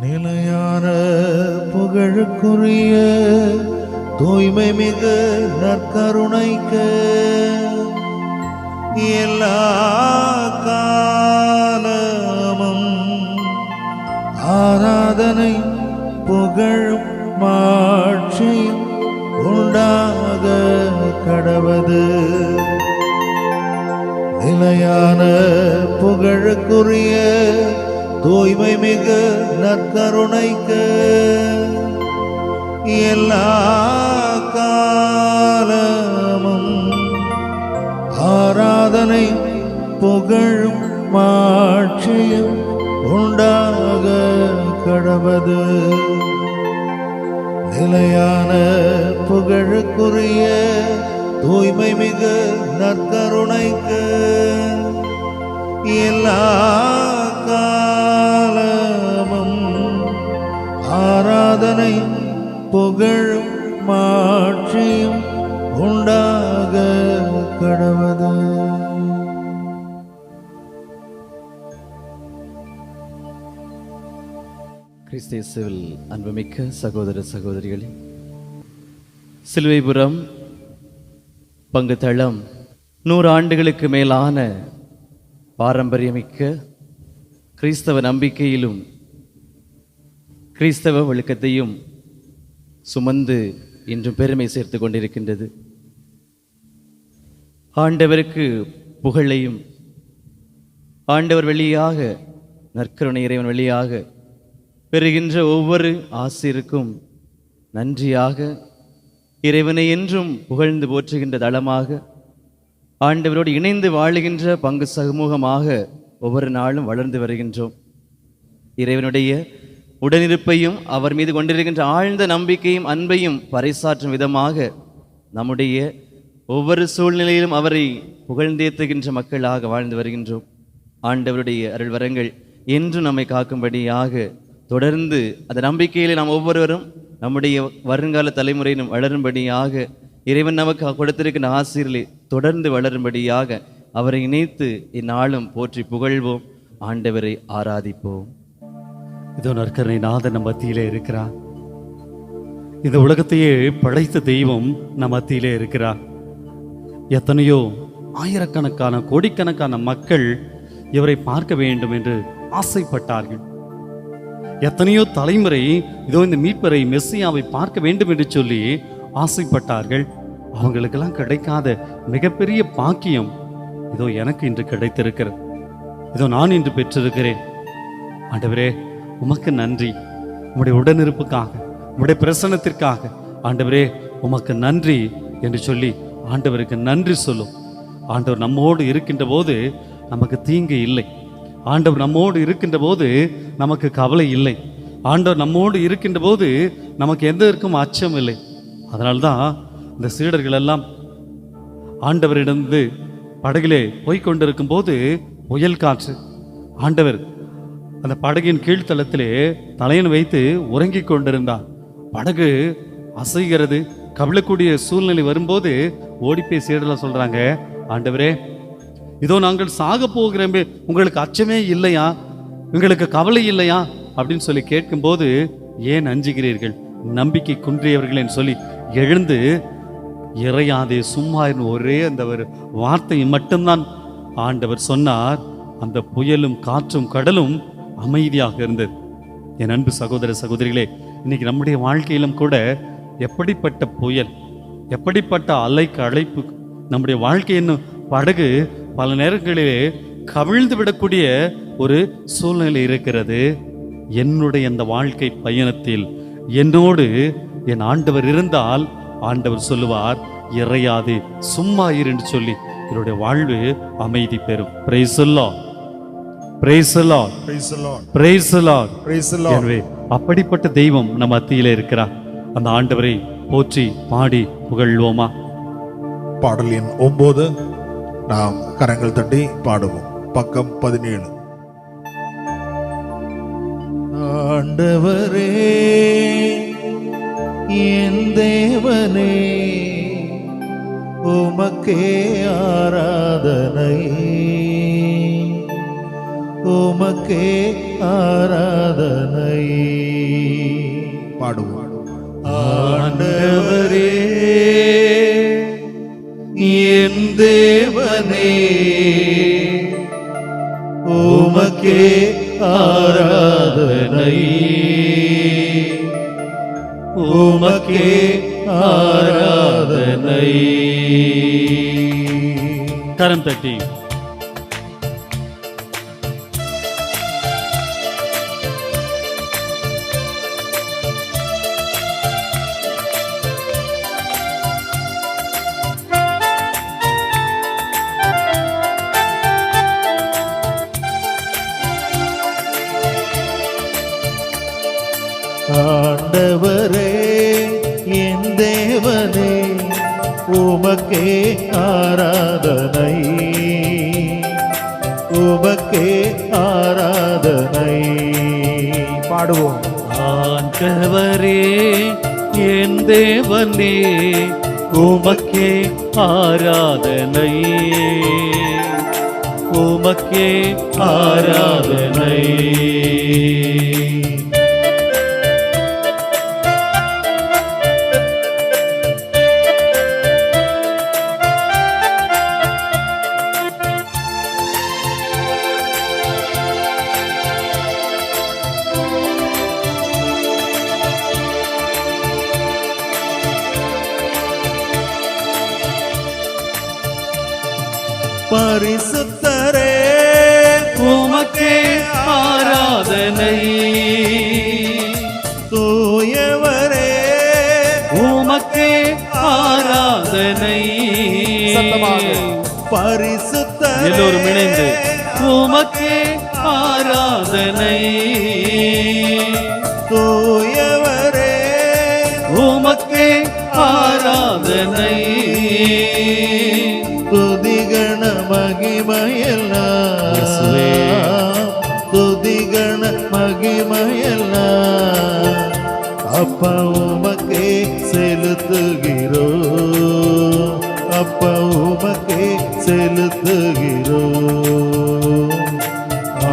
நிலையான புகழுக்குரிய தூய்மை மிகு நற்கருணைக்கு எல்லா காலமும் ஆராதனை புகழும் மாட்சியும் உண்டாக கடவது. நிலையான புகழுக்குரிய தூய்மை மிகு நற்கருணைக்கு எல்லா காலமும் ஆராதனை புகழும் மாட்சியும் உண்டாக கடவது. நிலையான புகழுக்குரிய தூய்மை மிகு நற்கருணைக்கு எல்லா காலமும் ஆராதனை புகழும் மாட்சியும் உண்டாக கடவது. கிறிஸ்தேசுவில் அன்புமிக்க சகோதர சகோதரிகளே, சிலுவைபுரம் பங்கு தளம் 100 ஆண்டுகளுக்கு மேலான பாரம்பரியமிக்க கிறிஸ்தவ நம்பிக்கையிலும் கிறிஸ்தவ ஒழுக்கத்தையும் சுமந்து இன்றும் பெருமை சேர்த்து கொண்டிருக்கின்றது. ஆண்டவருக்கு புகழையும் ஆண்டவர் வழியாக நற்கருணை இறைவன் வழியாக பெறுகின்ற ஒவ்வொரு ஆசிருக்கும் நன்றியாக இறைவனை என்றும் புகழ்ந்து போற்றுகின்ற தளமாக ஆண்டவரோடு இணைந்து வாழுகின்ற பங்கு சமூகமாக ஒவ்வொரு நாளும் வளர்ந்து வருகின்றோம். இறைவனுடைய உடனிருப்பையும் அவர் மீது கொண்டிருக்கின்ற ஆழ்ந்த நம்பிக்கையும் அன்பையும் பறைசாற்றும் விதமாக நம்முடைய ஒவ்வொரு சூழ்நிலையிலும் அவரை புகழ்ந்தேத்துகின்ற மக்களாக வாழ்ந்து வருகின்றோம். ஆண்டவருடைய அருள்வரங்கள் என்றும் நம்மை காக்கும்படியாக தொடர்ந்து அந்த நம்பிக்கையில் நாம் ஒவ்வொருவரும் நம்முடைய வருங்கால தலைமுறையிலும் வளரும்படியாக இறைவன் நமக்கு கொடுத்திருக்கின்ற ஆசிரியர்களை தொடர்ந்து வளரும்படியாக அவரை இணைத்து இந்நாளும் போற்றி புகழ்வோம், ஆண்டவரை ஆராதிப்போம். இதோ நற்கருணை நாதன் நம் மத்தியிலே இருக்கிறார். இந்த உலகத்தையே படைத்த தெய்வம் நம் மத்தியிலே இருக்கிறார். எத்தனையோ ஆயிரக்கணக்கான கோடிக்கணக்கான மக்கள் இவரை பார்க்க வேண்டும் என்று ஆசைப்பட்டார்கள். எத்தனையோ தலைமுறை இதோ இந்த மீட்பரை மெஸ்ஸியாவை பார்க்க வேண்டும் என்று சொல்லி ஆசைப்பட்டார்கள். அவங்களுக்கெல்லாம் கிடைக்காத மிகப்பெரிய பாக்கியம் இதோ எனக்கு இன்று கிடைத்திருக்கிறது. இதோ நான் இன்று பெற்றிருக்கிறேன். ஆண்டவரே, உமக்கு நன்றி. உம்முடைய உடனிருப்புக்காக, உம்முடைய பிரசன்னத்திற்காக ஆண்டவரே உமக்கு நன்றி என்று சொல்லி ஆண்டவருக்கு நன்றி சொல்லும். ஆண்டவர் நம்மோடு இருக்கின்ற போது நமக்கு தீங்கு இல்லை. ஆண்டவர் நம்மோடு இருக்கின்ற போது நமக்கு கவலை இல்லை. ஆண்டவர் நம்மோடு இருக்கின்ற போது நமக்கு எந்ததற்கும் அச்சம் இல்லை. அதனால்தான் இந்த சீடர்கள் எல்லாம் ஆண்டவரிடந்து படகிலே போய்கொண்டிருக்கும் போது புயல் காற்று. ஆண்டவர் அந்த படகின் கீழ்த்தளத்திலே தலையன் வைத்து உறங்கிக் கொண்டிருந்தார். படகு அசைகிறது. கவிழக்கூடிய சூழ்நிலை வரும்போது ஓடிப்போய் சீடர்கள் சொல்றாங்க, ஆண்டவரே, இதோ நாங்கள் சாக போகிறோமே, உங்களுக்கு அச்சமே இல்லையா, உங்களுக்கு கவலை இல்லையா அப்படின்னு சொல்லி கேட்கும்போது, ஏன் அஞ்சுகிறீர்கள், நம்பிக்கை குன்றியவர்களேன்னு சொல்லி எழுந்து இறையாதே சும்மா ஒரே அந்த ஒரு வார்த்தையை மட்டும்தான் ஆண்டவர் சொன்னார். அந்த புயலும் காற்றும் கடலும் அமைதியாக இருந்தது. என் அன்பு சகோதர சகோதரிகளே, இன்னைக்கு நம்முடைய வாழ்க்கையிலும் கூட எப்படிப்பட்ட புயல், எப்படிப்பட்ட அலைக்கு அழைப்பு, நம்முடைய வாழ்க்கையின் படகு பல நேரங்களிலே கவிழ்ந்து விடக்கூடிய ஒரு சூழ்நிலை இருக்கிறது. என்னுடைய அந்த வாழ்க்கை பயணத்தில் என்னோடு என் ஆண்டவர் இருந்தால் ஆண்டவர் சொல்லுவார், இறையாதே சும்மா இரு என்று சொல்லி என்னுடைய வாழ்வு அமைதி பெறும். Praise the Lord, praise the Lord, praise the Lord, praise the Lord, praise the Lord. எனவே அப்படிப்பட்ட தெய்வம் நம் மத்தியிலே இருக்கிறார். அந்த ஆண்டவரை போற்றி பாடி புகழ்வோமா? பாடல் எண் 9 நாம் கரங்கள் தட்டி பாடுவோம். பக்கம் 17. ஆண்டவரே என் தேவனே, உமக்கே ஆராதனை. உமக்கே ஆராதனை. பாடுவோம். ஆண்டவரே என் தேவனே, உமக்கே ஆராதனை, உமக்கே ஆராதனை. கரம் தட்டி ஆண்டவரே என் தேவனே, உமக்கே ஆராதனை, உமக்கே ஆராதனை. பாடுவோம். ஆண்டவரே என் தேவனே, உமக்கே ஆராதனை, உமக்கே ஆராதனை. பரிசுத்தரே உமக்கே ஆராதனை, தூயவரே உமக்கே ஆராதனை. பரிசுத்தரே எல்லோரும் இணைந்து உமக்கே ஆராதனை, தூயவரே உமக்கே ஆராதனை. துதிகண மகிமையெல்லாம், துதிகண மகிமையெல்லாம் அப்பா உமக்கே செலுத்துகிறோம், அப்பா உமக்கே செலுத்துகிறோம்.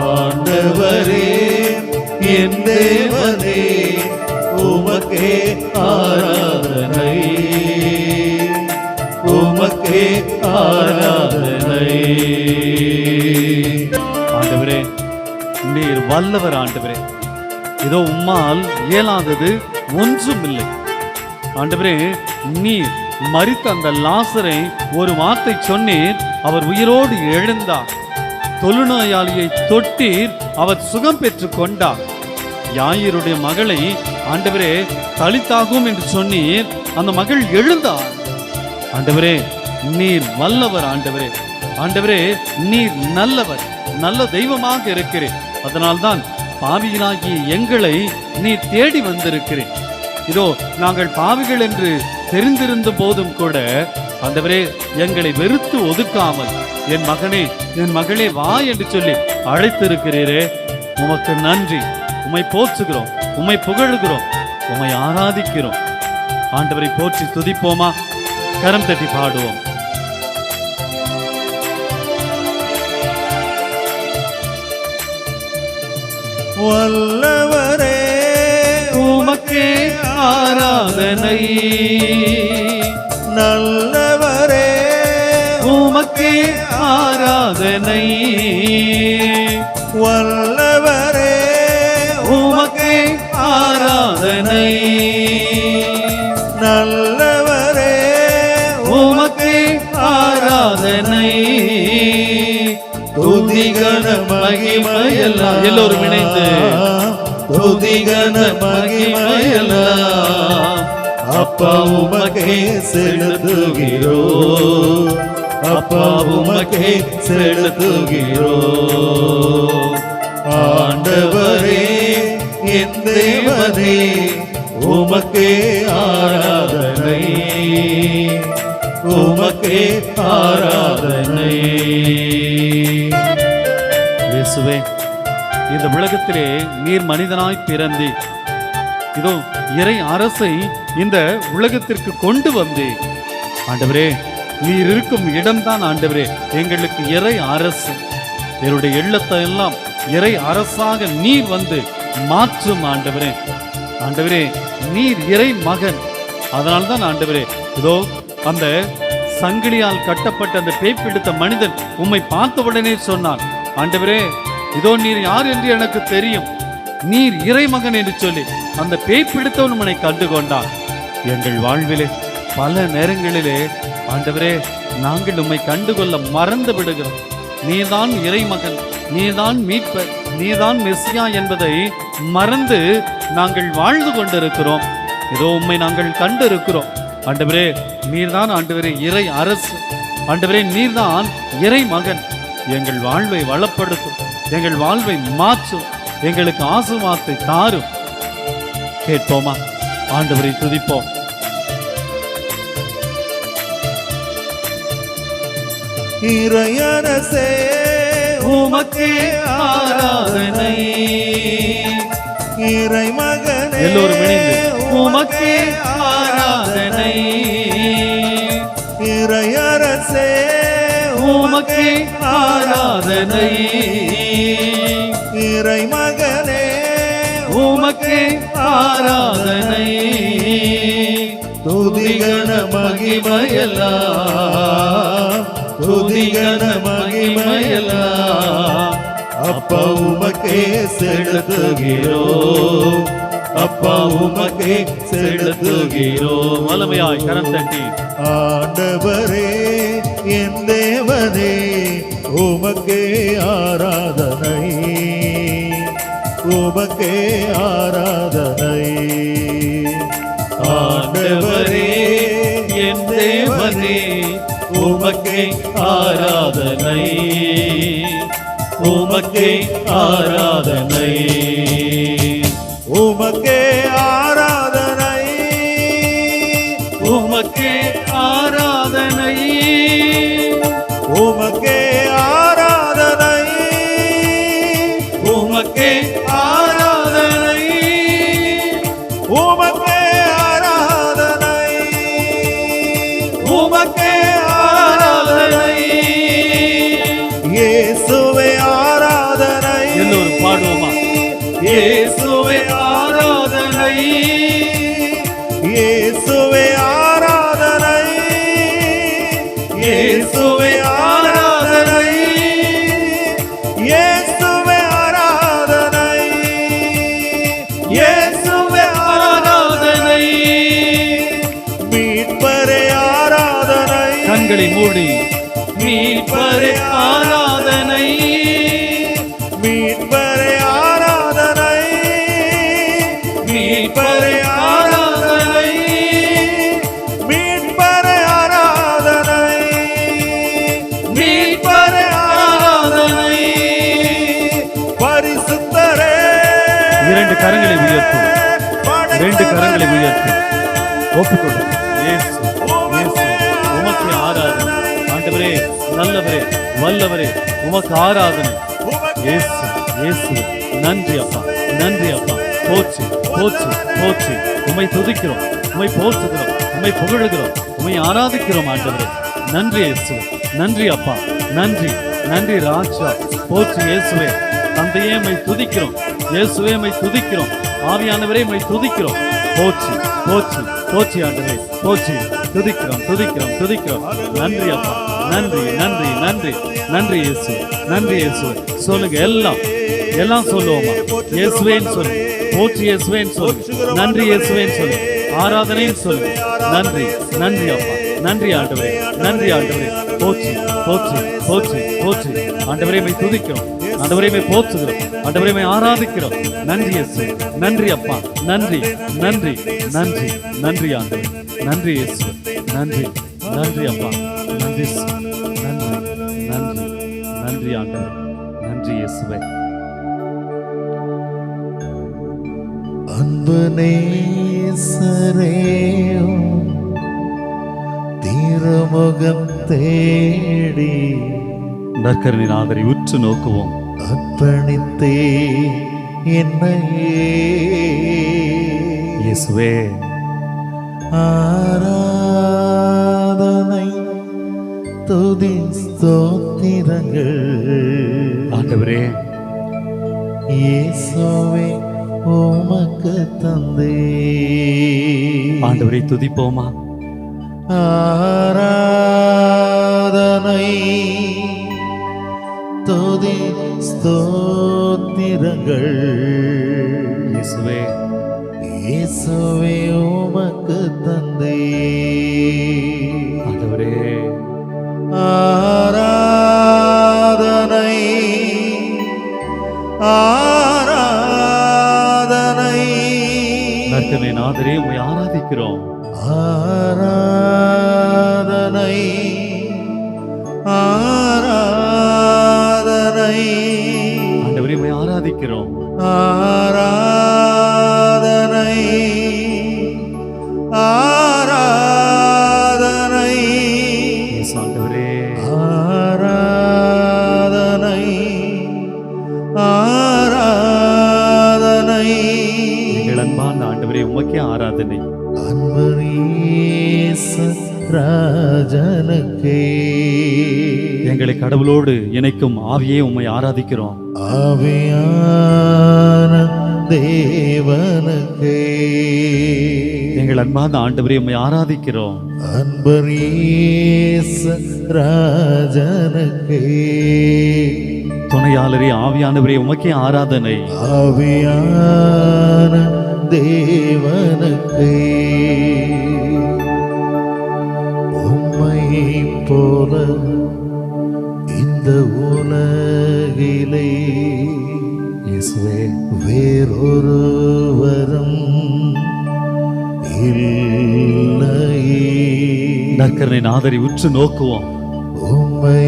ஆண்டவரே என் தேவனே, உமக்கே ஆராதனை, உமக்கே ஆராதனை. ஆண்டவரே நீர் வல்லவர். ஆண்டவரே இதோ உம்மால் இயலாதது ஒன்றும் இல்லை. ஆண்டவரே நீர் மரித்த அந்த லாசரை ஒரு வார்த்தை சொன்னீர், அவர் உயிரோடு எழுந்தார். தொழுநோயாளியை தொட்டீர், அவர் சுகம் பெற்று கொண்டார். யாயிருடைய மகளை ஆண்டவரே தலித்தாகும் என்று சொன்னீர், அந்த மகள் எழுந்தார். ஆண்டவரே நீர் வல்லவர். ஆண்டவரே ஆண்டவரே நீர் நல்லவர், நல்ல தெய்வமாக இருக்கிறேன். அதனால்தான் பாவிகளாகிய எங்களை நீர் தேடி வந்திருக்கிறேன். இதோ நாங்கள் பாவிகள் என்று தெரிந்திருந்த போதும் கூட ஆண்டவரே எங்களை வெறுத்து ஒதுக்காமல் என் மகனே என் மகளே வா என்று சொல்லி அழைத்திருக்கிறீரே, உமக்கு நன்றி. உம்மை போற்றுகிறோம், உம்மை புகழுகிறோம், உம்மை ஆராதிக்கிறோம். ஆண்டவரை போற்றி துதிப்போமா? கரம் தட்டி பாடுவோம். வல்லவரே உமக்கே ஆராதனை, நல்லவரே உமக்கே ஆராதனை, வல்லவரே உமக்கே ஆராதனை, நல்லவரே உமக்கே ஆராதனை. துதிகண மகிமையெல்லாம் எல்லோரும் இணைந்து துதிகண மகிமையெல்லாம் அப்பா உமக்கே செலுத்துகிறோம், அப்பா உமக்கே செலுத்துகிறோம். ஆண்டவரே என் தேவனே, உமக்கே ஆராதனை, உமக்கே ஆராதனை. இயேசுவே இந்த உலகத்திலே நீர் மனிதனாய் பிறந்து இதோ இறை அரசை இந்த உலகத்திற்கு கொண்டு வந்தே. ஆண்டவரே நீர் இருக்கும் இடம்தான் ஆண்டவரே எங்களுக்கு இறை அரசு. என்னுடைய எண்ணத்தை எல்லாம் இறை அரசாக நீர் வந்து மாற்றும் ஆண்டவரே. ஆண்டவரே, நீர் இறை மகன். அதனால்தான் ஆண்டவரே, இதோ அந்த சங்கிலியால் கட்டப்பட்ட அந்த பேய் பிடித்த மனிதன் உம்மை பார்த்தவுடனே சொன்னான், ஆண்டவரே, இதோ நீர் யார் என்று எனக்கு தெரியும், நீர் இறைமகன் என்று சொல்லி அந்த பேய் பிடித்தவன் உம்மை கண்டுகொண்டான். எங்கள் வாழ்விலே பல நேரங்களிலே ஆண்டவரே, நாங்கள் உம்மை கண்டுகொள்ள மறந்து விடுகிறோம். நீதான் இறைமகன், நீதான் மீட்பர், நீதான் மெசியா என்பதை மறந்து நாங்கள் வாழ்ந்து கொண்டிருக்கிறோம். இதோ உம்மை நாங்கள் கண்டு இருக்கிறோம். ஆண்டவரே, நீர்தான் ஆண்டவரே இறை அரசு. ஆண்டவரே, நீர்தான் இறை மகன். எங்கள் வாழ்வை வளப்படுத்தும், எங்கள் வாழ்வை மாற்றும், எங்களுக்கு ஆசீர்வாதத்தை தாரும். கேட்போமா? ஆண்டவரை துதிப்போம். இறையரசே உமக்கே ஆராதனை, இறைமகனே எல்லோரும் இணைந்து உமக்கே ஆராதனை, இறையரசே உமக்கே ஆராதனை, இறைமகனே உமக்கே ஆராதனை. துதிகன மகிமையெல்லாம், துதிகன மகிமையெல்லாம் அப்பா உமக்கே செலுத்துகிறோம், அப்பா உமக்கே செலுத்துகிறோம். வல்லமையாய் கரம் தட்டி ஆண்டவரே என் தேவனே உமக்கே ஆராதனை, உமக்கே ஆராதனை. ஆண்டவரே என் தேவனே உமக்கே ஆராதனை, உமக்கே ஆராதனை, உமக்கே ஆராதனை, உமக்கே ஆராதனை, உமக்கே ஆராதனை, உமக்கே ஆராதனை, உமக்கே ஆராதனை, உமக்கே ஆராதனை. இயேசுவே ஆராதனை. எல்லோரும் பாடுவோமா? இயேசுவே ஆராதனை, இயேசுவே ஆராதனை, இயேசுவே ஆராதனை, இயேசுவே ஆராதனை, இயேசுவே ஆராதனை. மீட்பரே ஆராதனை. கண்களை மூடி மீட்பரே ஆராதனை, மீட்பரே ஆராதனை, மீட்பரே ஆராதனை, மீட்பரே ஆராதனை, மீட்பரே ஆராதனை. பரிசுத்தரே. இரண்டு கரங்களை உயர்த்தும், இரண்டு கரங்களை உயர்த்தும் ஒப்புக்கொள்ளும். இயேசு, இயேசு, உமக்கு ஆராதனை. ஆண்டவரே, நல்லவரே, வல்லவரே, உமக்கு ஆராதனை. இயேசு, இயேசு, நன்றி அப்பா, நன்றி அப்பா. போச்சு, போச்சு, போச்சு. உம்மை துதிக்கிறோம், உம்மை போற்றுகிறோம், உம்மை புகழுகிறோம், உம்மை ஆராதிக்கிறோம். ஆண்டவரே, நன்றி இயேசு, நன்றி அப்பா, நன்றி, நன்றி ராஜா. போச்சு இயேசுவே. தந்தையே உம்மை துதிக்கிறோம், இயேசுவே உம்மை துதிக்கிறோம், ஆவியானவரே உம்மை துதிக்கிறோம். போச்சு, போச்சு, போச்சு ஆண்டவரே, போச்சு. துதிக்கிறோம், துதிக்கிறோம், துதிக்கிறோம். நன்றி அப்பா, நன்றி, நன்றி, நன்றி, நன்றி இயேசு, நன்றி இயேசு. சொல்லுங்க, எல்லாம் எல்லாம் சொல்லுவோமா? இயேசுவேன்னு சொல்லு, போச்சு இயேசுவேன்னு சொல்லு, நன்றி இயேசுவேன்னு சொல்லு, ஆராதனைன்னு சொல்லு. நன்றி, நன்றி அப்பா, நன்றி ஆண்டவரே, நன்றி ஆண்டவரே. போச்சு, போச்சு, போச்சு, போச்சு. ஆண்டவரே உம்மை துதிக்கிறோம், ஆண்டவரே உம்மை போற்றுகிறோம், ஆண்டவரே உம்மை ஆராதிக்கிறோம். நன்றி இயேசு, நன்றி அப்பா, நன்றி, நன்றி, நன்றி, நன்றி ஆண்டவரே, நன்றி இயேசு, நன்றி, நன்றி அப்பா, நன்றி, நன்றி, நன்றி, நன்றி ஆண்டவரே, நன்றி இயேசுவே. அன்பு நேசரே திருமுகம் தேடி நற்கருணையின் ஆதரை உற்று நோக்குவோம். அர்ப்பணித்தே என்னையே இயேசுவே, ஆராதனை துதி ஸ்தோத்திரங்கள். ஆண்டவரே, இயேசுவே உமக்கு தந்தே. ஆண்டவரை துதிப்போமா? ஆராதனை துதி ஸ்தோத்திரங்கள் இயேசுவே இயேசுவே உமக்கு தந்தே. ஆண்டவரே ஆராதனை ஆராதனை நற்கருணை நாதரே உம்மை ஆராதிக்கிறோம். ஆராதனை ஆராதனை ஆண்டவரே உம்மை ஆராதிக்கிறோம். ஆராதனை ஆராதனை இயேசு ஆண்டவரே ஆராதனை ஆராதனை எங்கள் அன்பான ஆண்டவரே உமக்கே ஆராதனை. அன்பரீச ராஜனுக்கே எங்களை கடவுளோடு இணைக்கும் ஆவியே உம்மை ஆராதிக்கிறோம். ஆவியான தேவனுக்கே எங்கள் அன்பான ஆண்டவரே உம்மை ஆராதிக்கிறோம். அன்பரீச ராஜனுக்கே துணையாளரே ஆவியானவரே உமக்கே ஆராதனை. ஆவியான தேவனுக்கே உம்மை போல இந்த உலகிலே இயேசுவே வேறொருவரும் இல்லையே. நற்கருணை நாதரை உற்று நோக்குவோம். உம்மை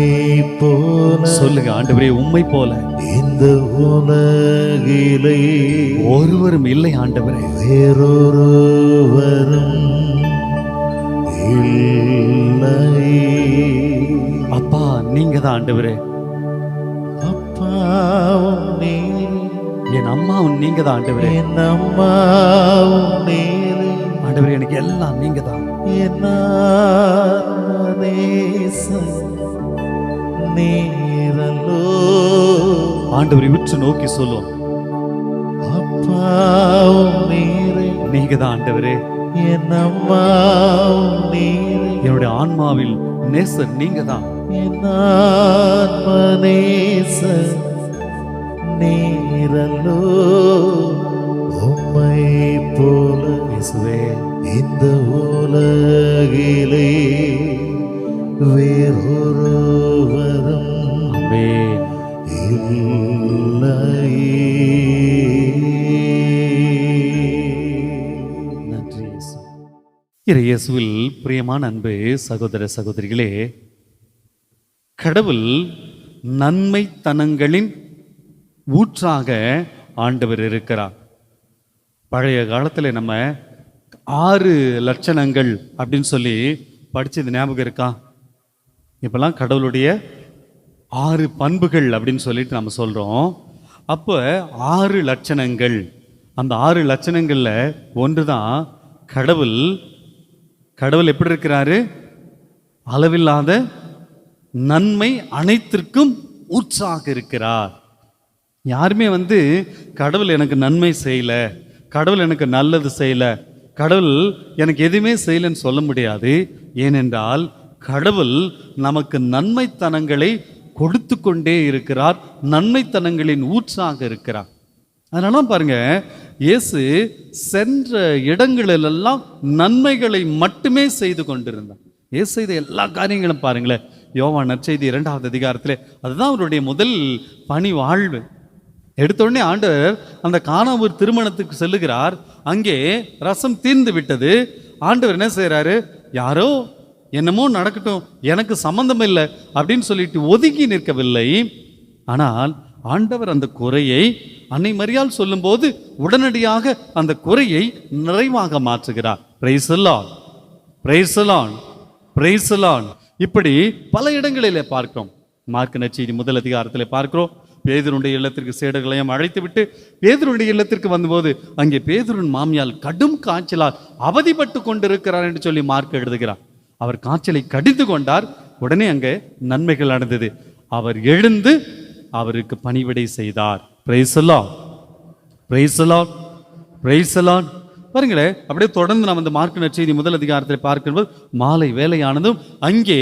போல சொல்லுங்க ஆண்டவரே, உம்மை போல இந்த உலகிலே ஒருவரும் இல்லை ஆண்டவரே. வேறொருவரும் இல்லையே. அப்பா நீங்க தான் ஆண்டவரே. அப்பாவும் நீர், என் அம்மாவும் நீங்க தான் ஆண்டவரே. என் அம்மாவும் நீர், ஆண்டவரே எனக்கு எல்லாம் நீங்க தான். என் நேசம் நீரல்லோ. ஆண்டவரை உற்று நோக்கி சொல்லும். அப்பாவும் நீரே, நீங்க தான் ஆண்டவரே. என் அம்மாவும் நீரே, என்னுடைய ஆன்மாவில் நேசர் நீங்க தான். என் ஆத்ம நேச நீரல்லோ. உம்மை போல இயேசுவே இந்த உலகிலே வேறொருவரும் ஆமென். நன்றி இயேசு. இயேசுவில் பிரியமான அன்பு சகோதர சகோதரிகளே, கடவுள் நன்மைத்தனங்களின் ஊற்றாக ஆண்டவர் இருக்கிறார். பழைய காலத்தில் நம்ம 6 லட்சணங்கள் அப்படின்னு சொல்லி படிச்சது ஞாபகம் இருக்கா? இப்பெல்லாம் கடவுளுடைய 6 பண்புகள் அப்படின்னு சொல்லிட்டு நம்ம சொல்றோம். அப்போ 6 லட்சணங்கள். அந்த 6 லட்சணங்கள்ல ஒன்று தான் கடவுள். கடவுள் எப்படி இருக்கிறாரு? அளவில்லாத நன்மை அனைத்திற்கும் ஊற்றாக இருக்கிறார். யாருமே கடவுள் எனக்கு நன்மை செய்யல, கடவுள் எனக்கு நல்லது செய்யல, கடவுள் எனக்கு எதுவுமே செய்யலன்னு சொல்ல முடியாது. ஏனென்றால் கடவுள் நமக்கு நன்மைத்தனங்களை கொடுத்து கொண்டே இருக்கிறார், நன்மைத்தனங்களின் ஊற்றாக இருக்கிறார். அதனால பாருங்க, இயேசு சென்ற இடங்களிலெல்லாம் நன்மைகளை மட்டுமே செய்து கொண்டிருந்தார். இயேசு செய்த எல்லா காரியங்களும் பாருங்களேன். யோவான் நற்செய்தி 2வது அதிகாரத்திலே அதுதான் அவருடைய முதல் பணி வாழ்வு. எடுத்தோடனே ஆண்டவர் அந்த கானாவூர் திருமணத்துக்கு செல்லுகிறார். அங்கே ரசம் தீர்ந்து விட்டது. ஆண்டவர் என்ன செய்யறாரு? யாரோ என்னமோ நடக்கட்டும், எனக்கு சம்பந்தம் இல்லை அப்படின்னு சொல்லிட்டு ஒதுக்கி நிற்கவில்லை. ஆனால் ஆண்டவர் அந்த குறையை அன்னை மரியாள் சொல்லும்போது உடனடியாக அந்த குறையை நிறைவாக மாற்றுகிறார். Praise the Lord, praise the Lord, praise the Lord. இப்படி பல இடங்களிலே பார்க்கிறோம். மார்க் நற்செய்தி 1 அதிகாரத்திலே பார்க்கிறோம். பேதுருடைய இல்லத்திற்கு சீடர்களையும் அழைத்து விட்டு பேதுருடைய இல்லத்திற்கு வந்தபோது அங்கே பேதுருவின் மாமியால் கடும் காய்ச்சலால் அவதிப்பட்டு கொண்டிருக்கிறார் என்று சொல்லி மார்க் எழுதுகிறார். அவர் காய்ச்சலை கடிந்து கொண்டார். உடனே அங்கே நன்மைகள் நடந்தது. அவர் எழுந்து அவருக்கு பணிவிடை செய்தார். Praise the Lord. Praise the Lord, praise the Lord. பாருங்களேன், அப்படியே தொடர்ந்து நாம் இந்த மார்க் நற்செய்தி முதல் அதிகாரத்தில் பார்க்கும்போது மாலை வேலையானதும் அங்கே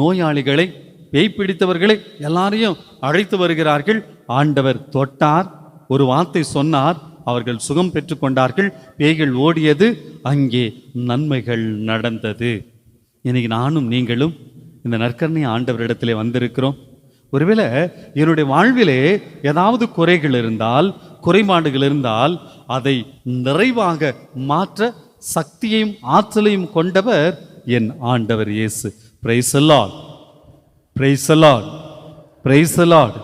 நோயாளிகளை, பேய் பிடித்தவர்களை எல்லாரையும் அழைத்து வருகிறார்கள். ஆண்டவர் தொட்டார், ஒரு வார்த்தை சொன்னார், அவர்கள் சுகம் பெற்று கொண்டார்கள், பேய்கள் ஓடியது, அங்கே நன்மைகள் நடந்தது. இன்னைக்கு நானும் நீங்களும் இந்த நற்கருணை ஆண்டவரிடத்திலே வந்திருக்கிறோம். ஒருவேளை என்னுடைய வாழ்விலே ஏதாவது குறைகள் இருந்தால், குறைபாடுகள் இருந்தால், அதை நிறைவாக மாற்ற சக்தியையும் ஆற்றலையும் கொண்டவர் என் ஆண்டவர் இயேசு. Praise the Lord, praise the Lord, praise the Lord.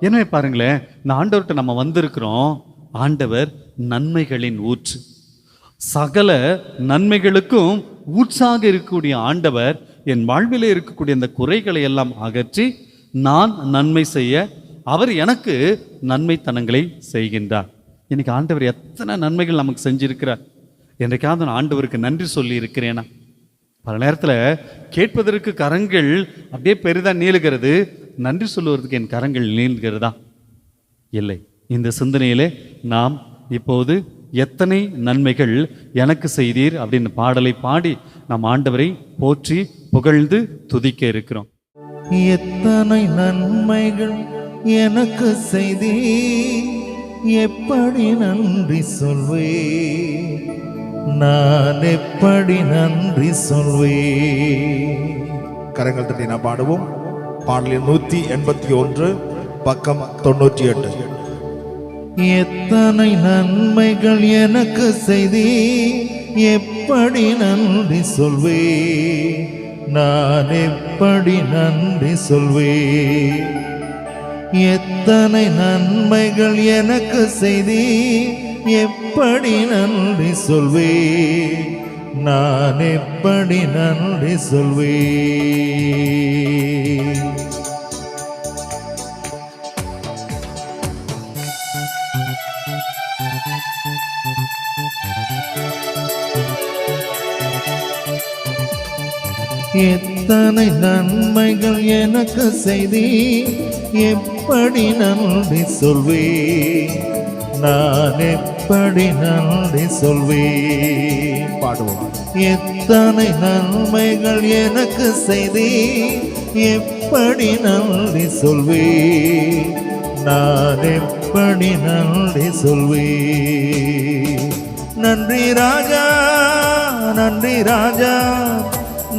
எனவே பாருங்களேன், இந்த ஆண்டவர்கிட்ட நம்ம வந்திருக்கிறோம். ஆண்டவர் நன்மைகளின் ஊற்று, சகல நன்மைகளுக்கும் ஊற்றாக இருக்கக்கூடிய ஆண்டவர் என் வாழ்விலே இருக்கக்கூடிய இந்த குறைகளை எல்லாம் அகற்றி நான் நன்மை செய்ய அவர் எனக்கு நன்மைத்தனங்களை செய்கின்றார். இன்னைக்கு ஆண்டவர் எத்தனை நன்மைகள் நமக்கு செஞ்சிருக்கிறார். என்றைக்காவது நான் ஆண்டவருக்கு நன்றி சொல்லி இருக்கிறேனா? பல நேரத்தில் கேட்பதற்கு கரங்கள் அப்படியே பெரிதாக நீளுகிறது, நன்றி சொல்லுவதற்கு என் கரங்கள் நீள்கிறதா? இல்லை. இந்த சிந்தனையிலே நாம் இப்போது எத்தனை நன்மைகள் எனக்கு செய்தீர் அப்படின்னு பாடலை பாடி நாம் ஆண்டவரை போற்றி புகழ்ந்து துதிக்க இருக்கிறோம். எத்தனை நன்மைகள் எனக்கு செய்தி, எப்படி நன்றி சொல்வே, நான் எப்படி நன்றி சொல்வே. கரங்கள் தட்டி நாம் பாடுவோம். பாடலில் 181, பக்கம் 98. எத்தனை நன்மைகள் எனக்கு செய்தி, எப்படி நன்றி சொல்வே, நான் எப்படி நன்றி சொல்வே. எத்தனை நன்மைகள் எனக்கு செய்தி, எப்படி நன்றி சொல்வே, நான் எப்படி நன்றி சொல்வே. எத்தனை நன்மைகள் எனக்கு செய்தி, எப்படி நன்றி சொல்வே, நான் எப்படி நன்றி சொல்வே. பாடுவோம். எத்தனை நன்மைகள் எனக்கு செய்தி, எப்படி நன்றி சொல்வே, நான் எப்படி நன்றி சொல்வே. நன்றி ராஜா, நன்றி ராஜா,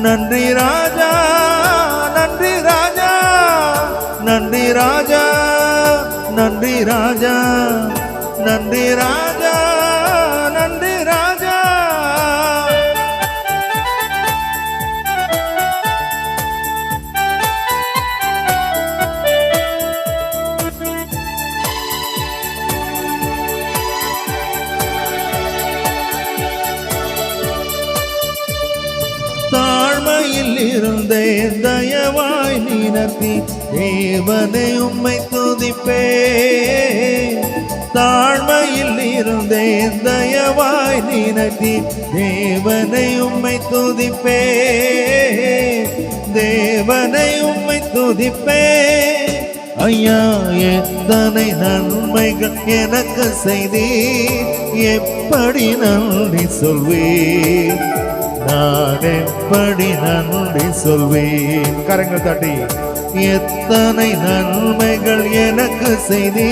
நன்றி ராஜா, நன்றி ராஜா, நன்றி ராஜா, நன்றி ராஜா, நன்றி ராஜா, நன்றி ராஜா. தாழ்மையில் இருந்தே தயவாய் நீனத்தி, தேவனை உம்மை துதிப்பே. தாழ்மையில் இருந்தே தயவாய் நீனத்தி, தேவனை உம்மை துதிப்பே, தேவனை உம்மை துதிப்பே. ஐயா, எத்தனை நன்மைகள் எனக்கு செய்தி, எப்படி நன்றி சொல்வே, நான் எப்படி நன்றி சொல்வேன். கரங்கள் தட்டி. எத்தனை நன்மைகள் எனக்கு செய்தி,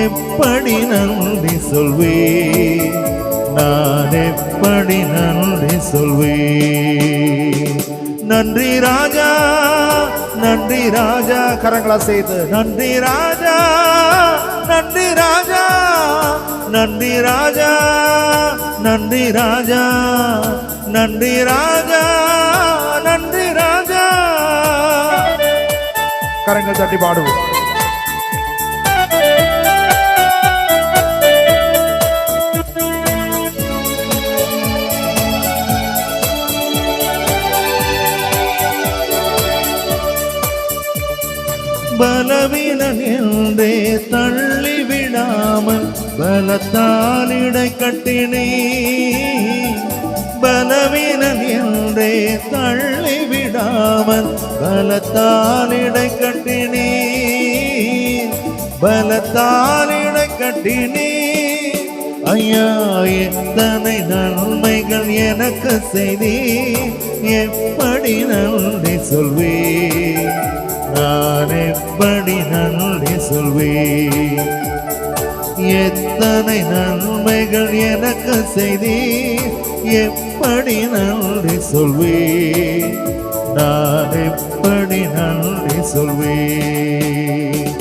எப்படி நன்றி சொல்வேன், நான் எப்படி நன்றி சொல்வேன். நன்றி ராஜா, நன்றி ராஜா, கரங்களா செய்து நன்றி ராஜா, நன்றி ராஜா, நன்றி ராஜா, நன்றி ராஜா, நன்றி ராஜா, நன்றி ராஜா. கரங்கள் தட்டி பாடுவோம். பலவீனன் என்றே தள்ளிவிடாமல் பலத்தால் இடை கட்டினே. பலவீனன் என்றே தள்ளிவிடாமல் பலத்தால் இடை கட்டினே, பலத்தால் இடை கட்டினே. ஐயா எத்தனை நன்மைகள் எனக்கு செய்தி, எப்படி நன்றி சொல்வேன், நான் எப்படி நன்றி சொல்வேன். எத்தனை நன்மைகள் எனக்கு செய்தி, எப்படி நன்றி சொல்வேன், நான் எப்படி நன்றி சொல்வேன்.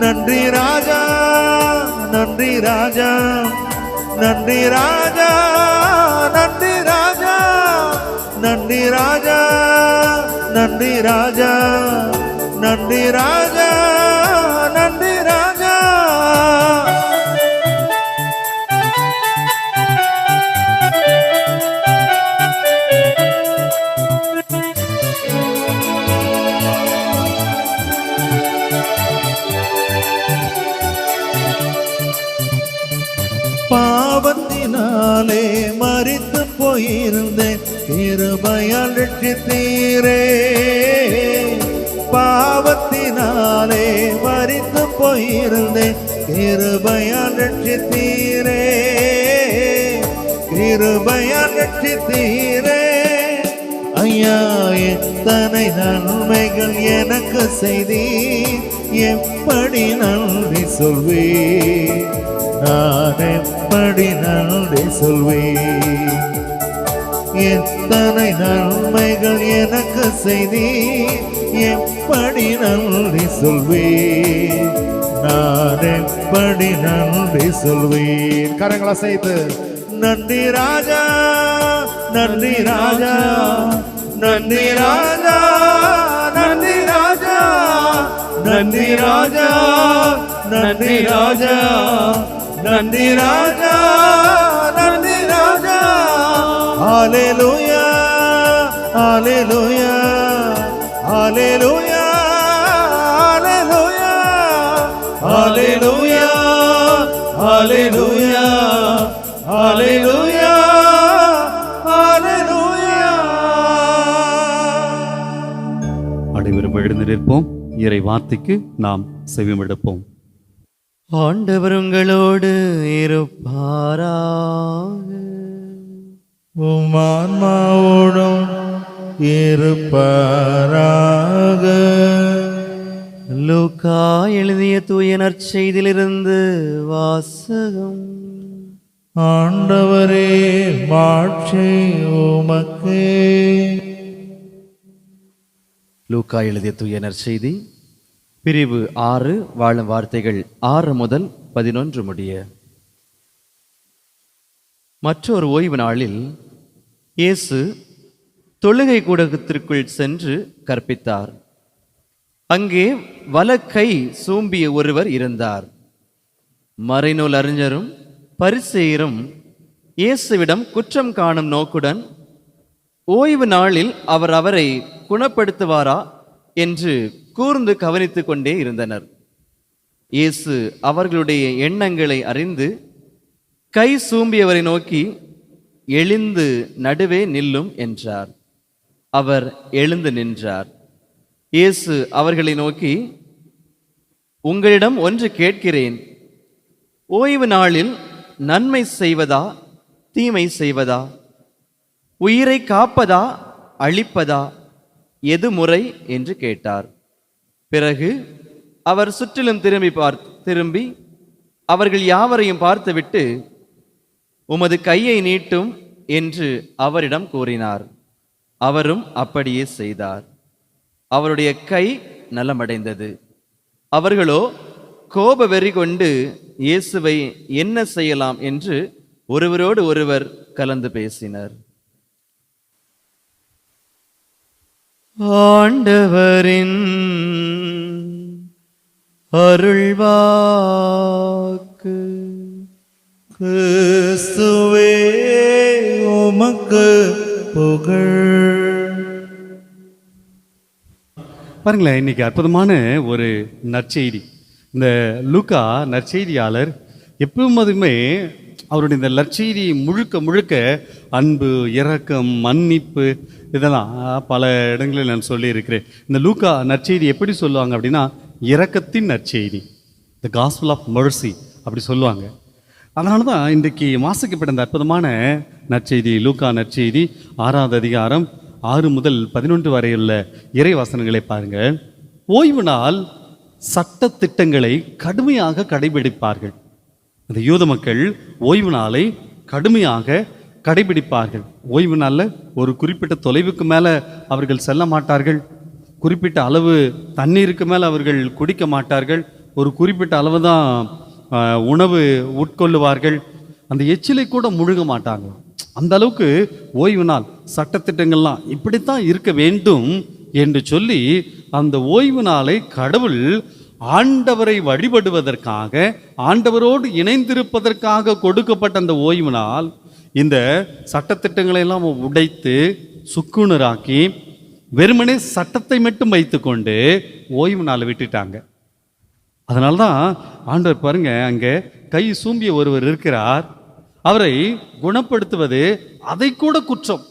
நன்றி ராஜா, நன்றி ராஜா, நன்றி ராஜா, நன்றி ராஜா, நன்றி ராஜா, நன்றி ராஜா, நன்றி ராஜா, நன்றி ராஜா. பாவத்தினாலே மரித்து போயிருந்தேன், கிருபையால் ரட்சித்தீரே. பாவத்தினாலே மரித்து போயிருந்தேன், கிருபையால் ரட்சித்தீரே, கிருபையால் ரட்சித்தீரே. ஐயா எத்தனை நன்மைகள் எனக்கு செய்தி, எப்படி நன்றி சொல்வேன், நான் எப்படி நன்றி சொல்வேன். எத்தனை நன்மைகள் எனக்கு செய்தி, எப்படி நன்றி சொல்வேன், நான் எப்படி நன்றி சொல்வேன். கரங்களை செய்து நன்றி ராஜா, நன்றி ராஜா, நன்றி ராஜா, நன்றி ராஜா, நன்றி ராஜா, நன்றி ராஜா, நன்றி ராஜா, நன்றி ராஜா. ஹல்லேலூயா, ஹல்லேலூயா, ஹல்லேலூயா, ஹல்லேலூயா, ஹல்லேலூயா, ஹல்லேலூயா, ஹல்லேலூயா. அனைவரும் எழுந்து நிற்போம். இறை வார்த்தைக்கு நாம் செவிமடுப்போம். ஆண்டவர் உங்களோடு இருப்பாராக. உம் ஆன்மாவோடும் இருப்பாராக. லூக்கா எழுதிய தூய நற்செய்தியிலிருந்து வாசகம். ஆண்டவரே மாட்சி உமக்கே. லூக்கா எழுதிய தூய நற்செய்தி பிரிவு 6, வாழும் வார்த்தைகள் 6 முதல் 11 முடிய. மற்றொரு ஓய்வு நாளில் இயேசு தொழுகை கூடத்திற்குள் சென்று கற்பித்தார். அங்கே வலக்கை சூம்பிய ஒருவர் இருந்தார். மறைநூல் அறிஞரும் பரிசேயரும் இயேசுவிடம் குற்றம் காணும் நோக்குடன் ஓய்வு நாளில் அவர் அவரை குணப்படுத்துவாரா என்று கூர்ந்து கவனித்து கொண்டே இருந்தனர். இயேசு அவர்களுடைய எண்ணங்களை அறிந்து கை சூம்பியவரை நோக்கி, எழுந்து நடுவே நில்லும் என்றார். அவர் எழுந்து நின்றார். இயேசு அவர்களை நோக்கி, உங்களிடம் ஒன்று கேட்கிறேன். ஓய்வு நாளில் நன்மை செய்வதா தீமை செய்வதா, உயிரை காப்பதா அழிப்பதா, எது முறை என்று கேட்டார். பிறகு அவர் சுற்றிலும் திரும்பி அவர்கள் யாவரையும் பார்த்துவிட்டு, உமது கையை நீட்டும் என்று அவரிடம் கூறினார். அவரும் அப்படியே செய்தார். அவருடைய கை நலமடைந்தது. அவர்களோ கோப வெறி கொண்டு இயேசுவை என்ன செய்யலாம் என்று ஒருவரோடு ஒருவர் கலந்து பேசினர். ஆண்டவரின் அருள்வாக்கு. கிறிஸ்துவே உமக்கு புகழ். பாருங்களேன், இன்னைக்கு அற்புதமான ஒரு நற்செய்தி. இந்த லூக்கா நற்செய்தியாளர் எப்போதுமே அவருடைய இந்த நற்செய்தி முழுக்க முழுக்க அன்பு, இரக்கம், மன்னிப்பு, இதெல்லாம் பல இடங்களில் நான் சொல்லியிருக்கிறேன். இந்த லூக்கா நற்செய்தி எப்படி சொல்லுவாங்க அப்படின்னா, இரக்கத்தின் நற்செய்தி, த காஸ்பல் ஆஃப் மர்சி அப்படி சொல்லுவாங்க. அதனால தான் இன்றைக்கு வாசிக்கப்பட்ட இந்த அற்புதமான நற்செய்தி, லூக்கா நற்செய்தி 6வது அதிகாரம் 6 முதல் 11 வரையுள்ள இறை வசனங்களை பாருங்கள். ஓய்வு நாள் சட்ட திட்டங்களை கடுமையாக கடைபிடிப்பார்கள். அந்த யூத மக்கள் ஓய்வு நாளை கடுமையாக கடைபிடிப்பார்கள். ஓய்வு நாளில் ஒரு குறிப்பிட்ட தொலைவுக்கு மேலே அவர்கள் செல்ல மாட்டார்கள். குறிப்பிட்ட அளவு தண்ணீருக்கு மேலே அவர்கள் குடிக்க மாட்டார்கள். ஒரு குறிப்பிட்ட அளவு தான் உணவு உட்கொள்ளுவார்கள். அந்த எச்சிலை கூட முழுக மாட்டாங்க. அந்த அளவுக்கு ஓய்வு நாள் சட்டத்திட்டங்கள்லாம் இப்படித்தான் இருக்க வேண்டும் என்று சொல்லி அந்த ஓய்வு நாளை கடவுள் ஆண்டவரை வழிபடுவதற்காக, ஆண்டவரோடு இணைந்திருப்பதற்காக கொடுக்கப்பட்ட அந்த ஓய்வு நாள் இந்த சட்டத்திட்டங்களை எல்லாம் உடைத்து சுக்குநராக்கி வெறுமனே சட்டத்தை மட்டும் வைத்துக்கொண்டு ஓய்வு நாளை விட்டுட்டாங்க. அதனால்தான் ஆண்டவர் பாருங்க, அங்கே கை சூம்பிய ஒருவர் இருக்கிறார். அவரை குணப்படுத்துவது அதை கூட குற்றம்.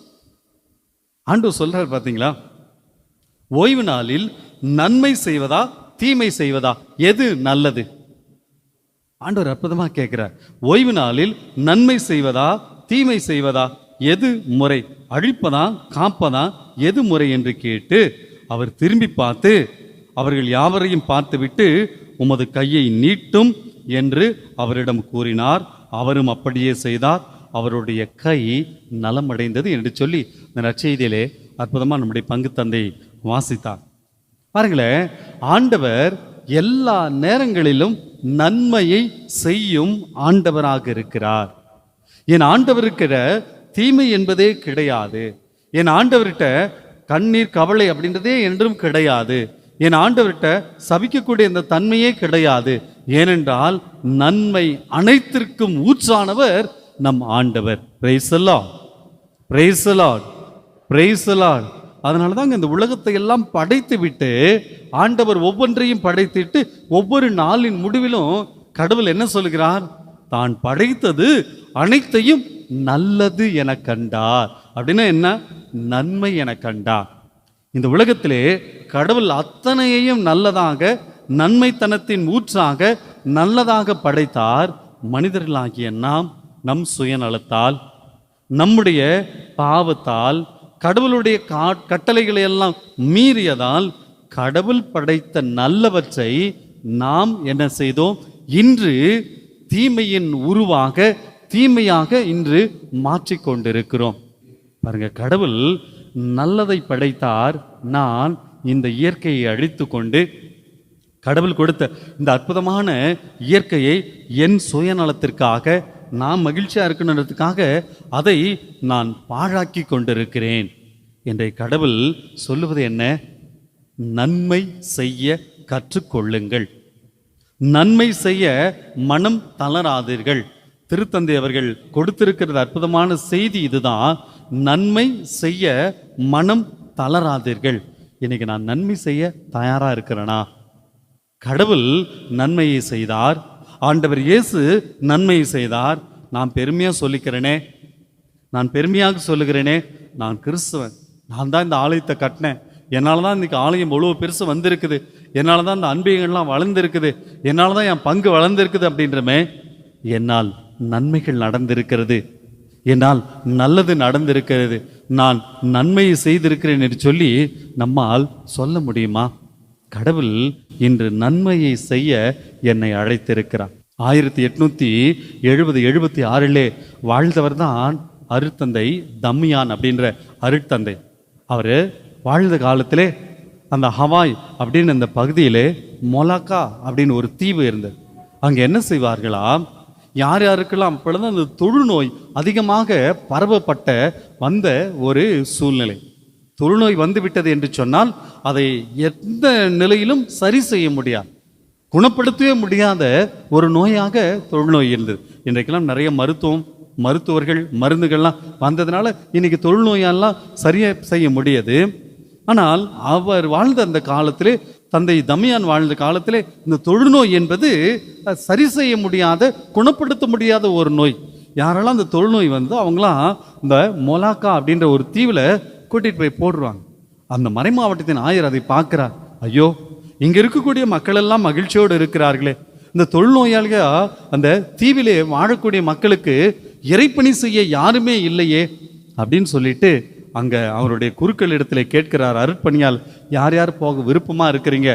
ஆண்டவர் சொல்றார் பார்த்தீங்களா, ஓய்வு நாளில் நன்மை செய்வதா தீமை செய்வதா எது நல்லது? ஆண்டவர் அற்புதமா கேட்கிறார். ஓய்வு நாளில் நன்மை செய்வதா தீமை செய்வதா எது முறை? அழிப்பதா காப்பதா எது முறை என்று கேட்டு அவர் திரும்பி பார்த்து அவர்கள் யாவரையும் பார்த்துவிட்டு உமது கையை நீட்டும் என்று அவரிடம் கூறினார். அவரும் அப்படியே செய்தார். அவருடைய கை நலமடைந்தது என்று சொல்லி இந்த நற்செய்தியிலே அற்புதமாக நம்முடைய பங்கு தந்தை வாசித்தார். பாருங்களேன், ஆண்டவர் எல்லா நேரங்களிலும் நன்மையை செய்யும் ஆண்டவராக இருக்கிறார். என் ஆண்டவருக்கிற தீமை என்பதே கிடையாது. என் ஆண்டவர்கிட்ட கண்ணீர் கவலை அப்படின்றதே என்றும் கிடையாது. என் ஆண்டவர்கிட்ட சபிக்கக்கூடிய இந்த தன்மையே கிடையாது. ஏனென்றால் நன்மை அனைத்திற்கும் ஊற்றானவர் நம் ஆண்டவர். Praise the Lord, praise the Lord, praise the Lord. அதனால தாங்க இந்த உலகத்தை எல்லாம் படைத்து விட்டு ஆண்டவர் ஒவ்வொன்றையும் படைத்துட்டு ஒவ்வொரு நாளின் முடிவிலும் கடவுள் என்ன சொல்கிறார்? தான் படைத்தது அனைத்தையும் நல்லது என கண்டார். அப்படின்னா என்ன? நன்மை என கண்டார். இந்த உலகத்திலே கடவுள் அத்தனையையும் நல்லதாக, நன்மைத்தனத்தின் ஊற்றாக நல்லதாக படைத்தார். மனிதர்களாகிய நாம் நம் சுயநலத்தால், நம்முடைய பாவத்தால், கடவுளுடைய கட்டளைகளை எல்லாம் மீறியதால் கடவுள் படைத்த நல்லவற்றை நாம் என்ன செய்தோம்? இன்று தீமையின் உருவாக, தீமையாக இன்று மாற்றிக்கொண்டிருக்கிறோம். பாருங்க, கடவுள் நல்லதை படைத்தார். நான் இந்த இயற்கையை அழித்து கொண்டு கடவுள் கொடுத்த இந்த அற்புதமான இயற்கையை என் சுயநலத்திற்காக, நான் மகிழ்ச்சியா இருக்கணுன்றதுக்காக அதை நான் பாழாக்கி கொண்டிருக்கிறேன் என்ற கடவுள் சொல்லுவது என்ன? நன்மை செய்ய கற்றுக்கொள்ளுங்கள், நன்மை செய்ய மனம் தளராதீர்கள். திருத்தந்தை அவர்கள் கொடுத்திருக்கிறது அற்புதமான செய்தி இதுதான். நன்மை செய்ய மனம் தளராதீர்கள். இன்னைக்கு நான் நன்மை செய்ய தயாரா இருக்கிறேனா? கடவுள் நன்மையை செய்தார், ஆண்டவர் இயேசு நன்மையை செய்தார். நான் பெருமையா சொல்லிக்கிறேனே, நான் பெருமையாக சொல்லுகிறேனே, நான் கிறிஸ்துவன், நான் தான் இந்த ஆலயத்தை கட்டினேன், என்னால் தான் இன்னைக்கு ஆலயம் எவ்வளோ பெருசு வந்திருக்குது, என்னால் தான் இந்த அன்பியங்கள்லாம் வளர்ந்துருக்குது, என்னால் தான் என் பங்கு வளர்ந்துருக்குது அப்படின்றமே. என்னால் நன்மைகள் நடந்திருக்கிறது, என்னால் நல்லது நடந்திருக்கிறது, நான் நன்மையை செய்திருக்கிறேன் என்று சொல்லி நம்மால் சொல்ல முடியுமா? கடவுள் இன்று நன்மையை செய்ய என்னை அழைத்திருக்கிறார். 1876 வாழ்ந்தவர் தான் அருட்தந்தை தம்மியான் அப்படின்ற அருட்தந்தை. அவர் வாழ்ந்த காலத்திலே அந்த ஹவாய் அப்படின்னு அந்த பகுதியிலே மொலாக்கா அப்படின்னு ஒரு தீவு இருந்தது. அங்கே என்ன செய்வார்களாம், யார் யாருக்கெல்லாம் அப்பொழுது அந்த தொழுநோய் அதிகமாக பரவப்பட்ட வந்த ஒரு சூழ்நிலை. தொழுநோய் வந்து விட்டது என்று சொன்னால் அதை எந்த நிலையிலும் சரி செய்ய முடியாது, குணப்படுத்தவே முடியாத ஒரு நோயாக தொழுநோய் இருந்தது. இன்றைக்கெல்லாம் நிறைய மருத்துவர்கள் மருந்துகள்லாம் வந்ததுனால இன்னைக்கு தொழுநோயெல்லாம் சரியாக செய்ய முடியாது. ஆனால் அவர் வாழ்ந்த அந்த காலத்திலே, தந்தை தம்மியான் வாழ்ந்த காலத்திலே, இந்த தொழுநோய் என்பது சரி செய்ய முடியாத, குணப்படுத்த முடியாத ஒரு நோய். யாரெல்லாம் அந்த தொழுநோய் வந்து அவங்களாம் இந்த மொலாக்கா அப்படின்ற ஒரு தீவில் கூட்டிகிட்டு போய் போடுறாங்க. அந்த மறை மாவட்டத்தின் ஆயர் அதை பார்க்குறார். ஐயோ, இங்கே இருக்கக்கூடிய மக்கள் எல்லாம் மகிழ்ச்சியோடு இருக்கிறார்களே, இந்த தொழுநோயாளியா அந்த தீவிலே வாழக்கூடிய மக்களுக்கு இறைப்பணி செய்ய யாருமே இல்லையே அப்படின்னு சொல்லிட்டு அங்க அவருடைய குருக்கள் இடத்துல கேட்கிறார், அருட்பணியால் யார் யார் போக விருப்பமா இருக்கிறீங்க?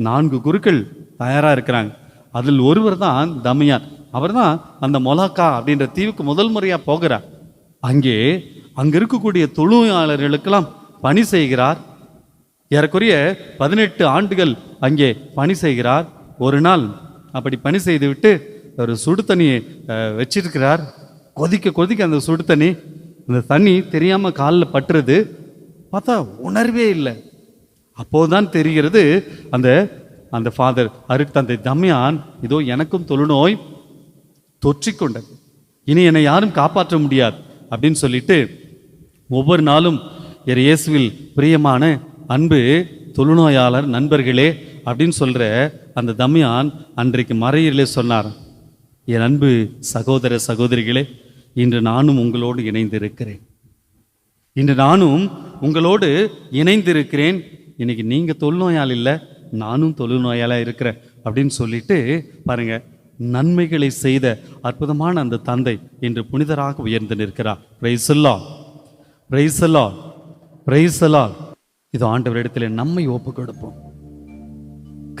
4 குருக்கள் தயாரா இருக்கிறாங்க. அதில் ஒருவர் தான் தமையான். அவர் தான் அந்த மொலாக்கா அப்படின்ற தீவுக்கு முதல் முறையா போகிறார். அங்க இருக்கக்கூடிய தொழுநோயாளர்களுக்கெல்லாம் பணி செய்கிறார். ஏறக்குறைய 18 ஆண்டுகள் அங்கே பணி செய்கிறார். ஒரு நாள் அப்படி பணி செய்து விட்டு ஒரு சுடு தண்ணியை வச்சிருக்கிறார். கொதிக்க கொதிக்க அந்த சுடு தண்ணி, அந்த தண்ணி தெரியாம காலில் பட்டுறது. பார்த்தா உணர்வே இல்லை. அப்போதுதான் தெரிகிறது அந்த ஃபாதர் அருட்தந்தை தமையான், இதோ எனக்கும் தொழுநோய் தொற்றிக்கொண்டது, இனி என்னை யாரும் காப்பாற்ற முடியாது அப்படின்னு சொல்லிட்டு ஒவ்வொரு நாளும் இயேசுவில் பிரியமான அன்பு தொழுநோயாளர் நண்பர்களே அப்படின்னு சொல்ற அந்த தமையான் அன்றைக்கு மறையிலே சொன்னார், என் அன்பு சகோதர சகோதரிகளே, இன்று நானும் உங்களோடு இணைந்திருக்கிறேன். இன்னைக்கு நீங்க தொழுநோயாளி இல்லை, நானும் தொழுநோயாளா இருக்கிறேன் அப்படின்னு சொல்லிட்டு பாருங்க, நன்மைகளை செய்த அற்புதமான அந்த தந்தை இன்று புனிதராக உயர்ந்து நிற்கிறார். Praise the Lord, praise the Lord, praise the Lord. இது ஆண்டவரிடத்தில் நம்மை ஒப்பு கொடுப்போம்,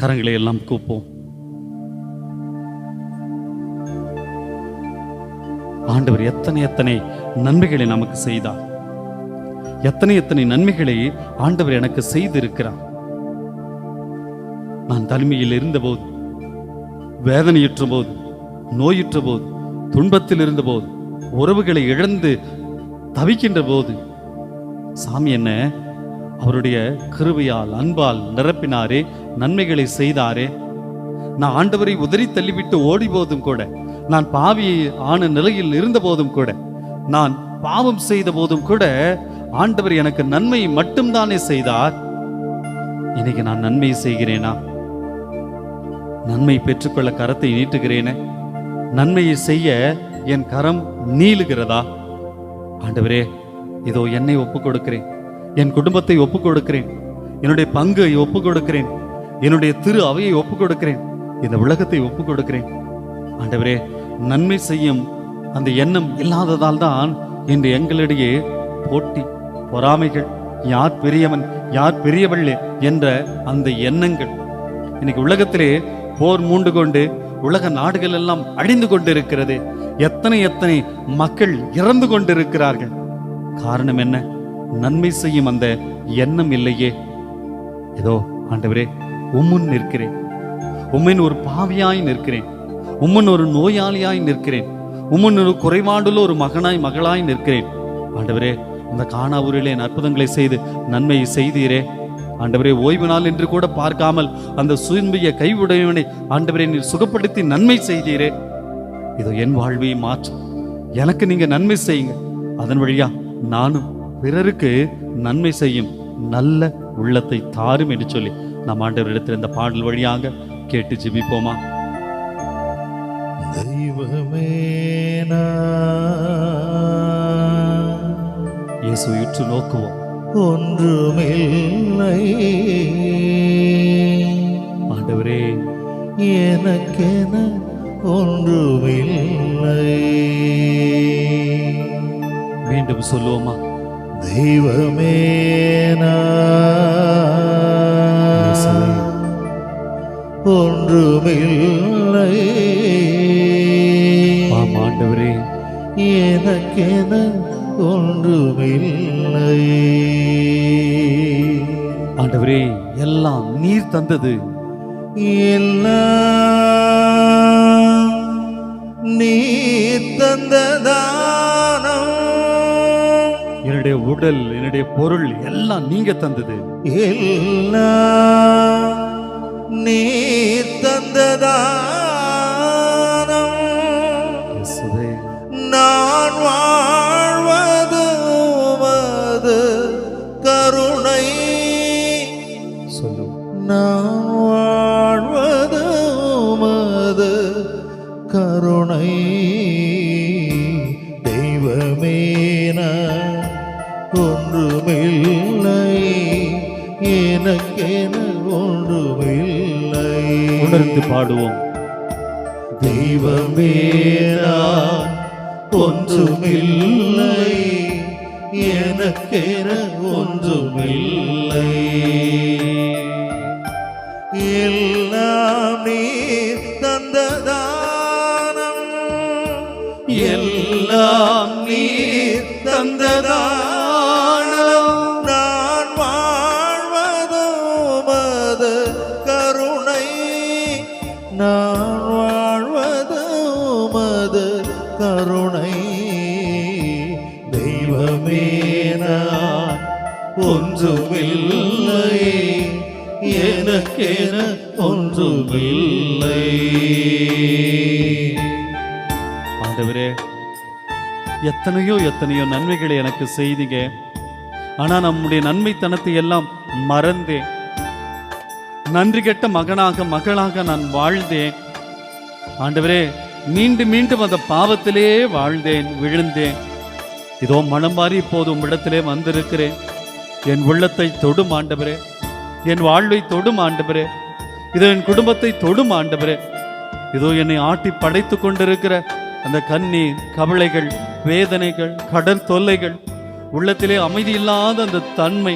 கரங்களை எல்லாம் கூப்போம். ஆண்டவர் எத்தனை நன்மைகளை நமக்கு செய்தார், எத்தனை நன்மைகளை ஆண்டவர் எனக்கு செய்திருக்கிறார். நான் தனிமையில் இருந்தபோது, வேதனையுற்ற போது, நோயுற்ற போது, துன்பத்தில் இருந்தபோது, உறவுகளை இழந்து தவிக்கின்ற போது சாமி என்ன அவருடைய கிருபையால் அன்பால் நிரப்பினாரே, நன்மைகளை செய்தாரே. நான் ஆண்டவரை உதறி தள்ளிவிட்டு ஓடி போதும் கூட, நான் பாவி ஆன நிலையில் இருந்த போதும் கூட, நான் பாவம் செய்த போதும் கூட ஆண்டவர் எனக்கு நன்மை மட்டும்தானே செய்தார். இன்னைக்கு நான் நன்மை செய்கிறேனா? நன்மை பெற்றுக்கொள்ள கரத்தை நீட்டுகிறேனே? நன்மையை செய்ய என் கரம் நீளுகிறதா? ஆண்டவரே, இதோ என்னை ஒப்புக் கொடுக்கிறேன், என் குடும்பத்தை ஒப்புக் கொடுக்கிறேன், என்னுடைய பங்கை ஒப்புக் கொடுக்கிறேன், என்னுடைய திரு அவையை ஒப்புக் கொடுக்கிறேன், இந்த உலகத்தை ஒப்புக் கொடுக்கிறேன். ஆண்டவரே, நன்மை செய்யும் அந்த எண்ணம் இல்லாததால் தான் இன்று எங்களிடையே போட்டி, பொறாமைகள், யார் பெரியவன் யார் பெரியவள் என்ற அந்த எண்ணங்கள். இன்னைக்கு உலகத்திலே போர் மூண்டு கொண்டு உலக நாடுகள் எல்லாம் அழிந்து கொண்டிருக்கிறது. எத்தனை மக்கள் இறந்து கொண்டிருக்கிறார்கள். காரணம் என்ன? நன்மை செய்யும் அந்த எண்ணம் இல்லையே. ஏதோ ஆண்டவரே, உம்முன் நிற்கிறேன், உம்மின் ஒரு பாவியாய் நிற்கிறேன், உம்முன் ஒரு நோயாளியாய் நிற்கிறேன், உம்முன் ஒரு குறைபாடுள்ள ஒரு மகனாய் மகளாய் நிற்கிறேன். ஆண்டவரே, அந்த காணாவூரிலே அற்புதங்களை செய்து நன்மையை செய்தீரே. ஆண்டவரே, ஓய்வு நாள் என்று கூட பார்க்காமல் அந்த சுயன்பைய கைவுடையவனை ஆண்டவரே நீர் சுகப்படுத்தி நன்மை செய்தீரே. இதோ என் வாழ்வை மாற்றும், எனக்கு நீங்க நன்மை செய்யுங்க, அதன் வழியா நானும் பிறருக்கு நன்மை செய்யும் நல்ல உள்ளத்தை தாரும் என்று சொல்லி நம் ஆண்டவரிடத்தில் இந்த பாடல் வழியாக கேட்டு ஜெபிப்போமா? தெய்வமே இயேசு உற்று நோக்குவோம். ஒன்றுமில்லை ஆண்டவரே, எனக்கென ஒன்றுமில்லை. மீண்டும் சொல்லுவோமா? தெய்வமே ஒன்றுமில்லை. ஆம் ஆண்டவரே, எனக்கென ஒன்றுமில்லை. ஆண்டவரே, எல்லாம் நீர் தந்தது, எல்லாம் நீர் தந்ததானம். என்னுடைய உடல், என்னுடைய பொருள் எல்லாம் நீங்க தந்தது. எல்லாம் நீர் தந்ததானம். இயேசுவே, நான் வாழ்வது உமது கருணை. சொல்லு. நான் வாழ்வது உமது கருணை. தெய்வமே ஒன்றுமில்லை, எனக்கென ஒன்றுமில்லை. உணர்ந்து பாடுவோம். தெய்வமே நான் ஒன்றுமில்லை, எனக்கென ஒன்றுமில்லை. எல்லாம் நீர் தந்ததானம், எல்லாம் நீர் தந்ததானம். நான் வாழ்வதோ உமது கருணை, நான் வாழ்வதோ உமது கருணை. தெய்வமே நான் ஒன்றுமில்லை, எனக்கென ஒன்றுமில்லை. ஆண்டவரே, எத்தனையோ நன்மைகளை எனக்கு செய்தீங்க. ஆனா நம்முடைய நன்மைத்தனத்தை எல்லாம் மறந்தேன். நன்றி கெட்ட மகளாக நான் வாழ்ந்தேன். ஆண்டவரே, மீண்டும் மீண்டும் அந்த பாவத்திலே வாழ்ந்தேன், விழுந்தேன். இதோ மனம் மாறி இப்போது உம்மிடத்திலே வந்திருக்கிறேன். என் உள்ளத்தை தொடும் ஆண்டவரே, என் வாழ்வை தொடும் ஆண்டவரே, இதோ என் குடும்பத்தை தொடும் ஆண்டவரே. இதோ என்னை ஆட்டி படைத்து கொண்டிருக்கிற அந்த கண்ணீர், கவலைகள், வேதனைகள், கடன் தொல்லைகள், உள்ளத்திலே அமைதி இல்லாத அந்த தன்மை,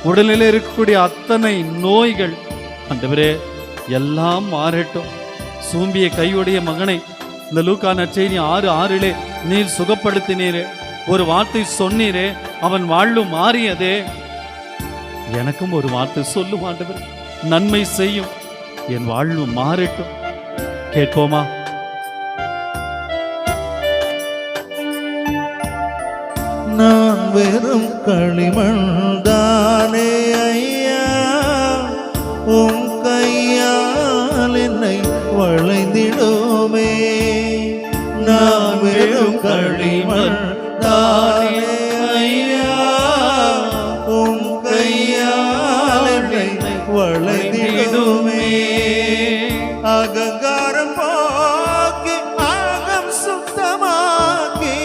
உடலிலே இருக்கக்கூடிய அத்தனை நோய்கள் ஆண்டவரே எல்லாம் மாறட்டும். சூம்பிய கையுடைய மகனை இந்த லூக்கா நற்செய்தி 6:6 நீர் சுகப்படுத்தினீரே, ஒரு வார்த்தை சொன்னீரே, அவன் வாழ்வு மாறியதே. எனக்கும் ஒரு வார்த்தை சொல்லும் ஆண்டவர், நன்மை செய்யும், என் வாழ்வு மாறட்டும். கேட்போமா? நான் வெறும் களிமண் தானே ஐயா, உம் கையால் என்னை வளைந்திடுமே. நான் வெறும் களிமண் தானே ஐயா, உம் கையால் என்னை வளைந்திடுமே. அகங்காரம் போக்கி ஆகம் சுத்தமாக்கி,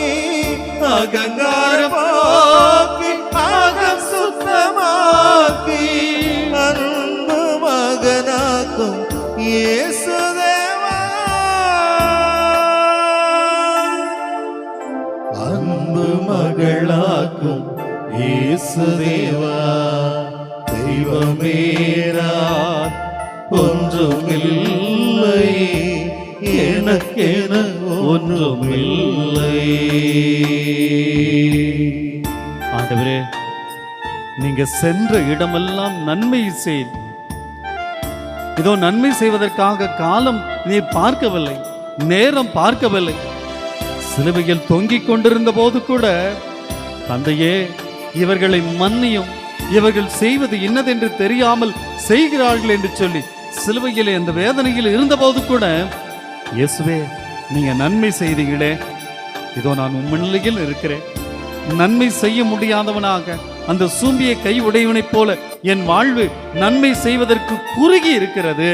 அகங்காரம் போக்கி ஆகம் சுத்தமாக்கி, அன்பு மகனாக்கும் இயேசுதேவா, அன்பு மகளாக்கும் இயேசுதேவா. தெய்வமே நான் ஒன்றுமில்லை, எனக்கென ஒன்றுமில்லை. ஆண்டவரே, நீங்க சென்ற இடமெல்லாம் நன்மை செய். இதோ நன்மை செய்வதற்காக காலம் நீ பார்க்கவில்லை, நேரம் பார்க்கவில்லை. சிலுவையில் தொங்கிக் கொண்டிருந்த போது கூட தந்தையே, இவர்களை மன்னியும், இவர்கள் செய்வது இன்னதென்று தெரியாமல் செய்கிறார்கள் என்று சொல்லி சிலுவையிலே அந்த வேதனையில் இருந்தபோது கூட, இயேசுவே நீங்க நன்மை செய்தீங்களே, இதோ நான் உம்முன்னிலையில் இருக்கிறேன். நன்மை செய்ய முடியாதவனாக அந்த சூம்பிய கை உடையவனைப் போல என் வாழ்வு நன்மை செய்வதற்கு குறுகி இருக்கிறது.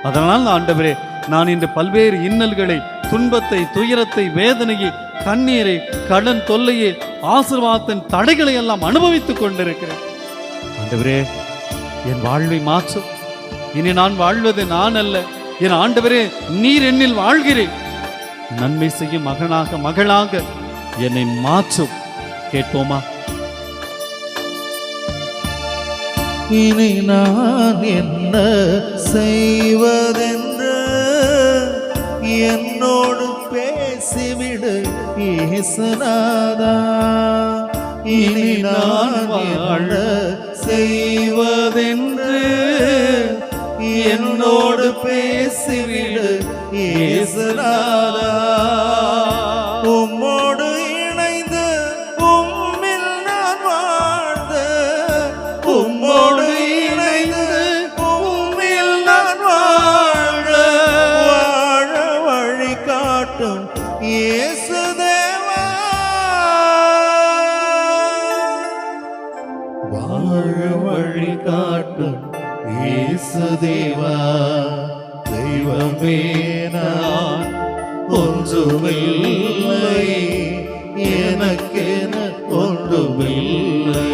அதனால் ஆண்டவரே, நான் இன்று பல்வேறு இன்னல்களை, துன்பத்தை, துயரத்தை, வேதனையை, கண்ணீரை, கடன் தொல்லையை, ஆசீர்வாதத்தின் தடைகளை எல்லாம் அனுபவித்துக் கொண்டிருக்கிறேன். ஆண்டவரே, என் வாழ்வை மாற்றும். இனி நான் வாழ்வது நான் அல்ல, என் ஆண்டவரே நீர் என்னில் வாழ்கிறேன். நன்மை செய்யும் மகனாக, மகளாக என்னை மாற்றும். கேட்போமா? இனி நான் என்ன செய்வதென்று என்னோடு பேசிவிடு இயேசுநாதா. இனி நான் வாழ செய்வதென்று என்னோடு பேசிவிடு இயேசுநாதா. உம்மோடு இணைந்து உம்மில் நான் வாழ்ந்து, உம்மோடு இணைந்து உம்மில் நான் வாழ வழி காட்டும் இயேசுதேவா. வாழ வழி காட்டும் இயேசுதேவா. தெய்வமே நான் ஒன்றுமில்லை, எனக்கென ஒன்றுமில்லை.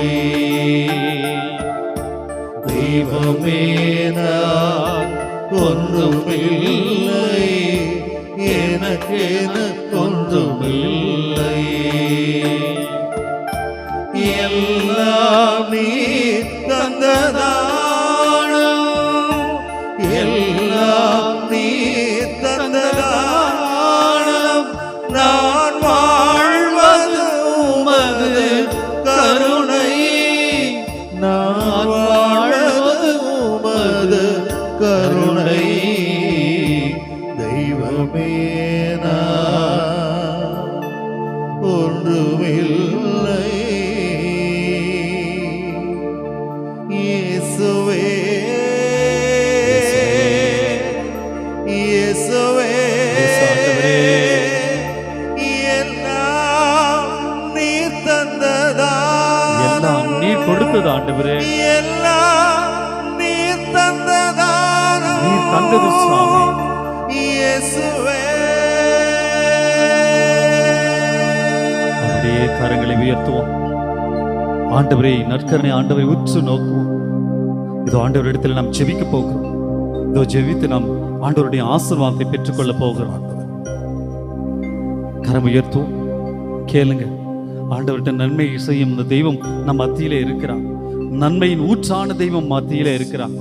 தெய்வமே நான் ஒன்றுமில்லை, எனக்கென ஒன்றுமில்லை. எல்லாம் நீ தந்ததானம், எல்லாம் நீ தந்ததானம். நான் வாழ்வது உமது கருணை, நான் வாழ்வது உமது கருணை. தெய்வமே நான் ஒன்றுமில்லை. இயேசுவே, இயேசுவே, எல்லாம் நீர் தந்ததானம், எல்லாம் நீர் கொடுத்தது ஆண்டவரே, எல்லாம் நீர் தந்ததானம், நீர் தந்தது சுவாமி. இயேசுவே. அப்படியே கரங்களை உயர்த்துவோம். ஆண்டவரே, நற்கருணை ஆண்டவரை உற்று நோக்குவோம். இதோ ஆண்டவரிடத்தில் நாம் ஜெபிக்க போகிறோம். இதோ ஜெபித்து நாம் ஆண்டவருடைய ஆசீர்வாதத்தை பெற்றுக்கொள்ள போகிறோம். கரம் உயர்த்துவோம், கேளுங்க. ஆண்டவர்கிட்ட நன்மை செய்யும் இந்த தெய்வம் நம் மத்தியிலே இருக்கிறார். நன்மையின் ஊற்றான தெய்வம் மத்தியிலே இருக்கிறார்.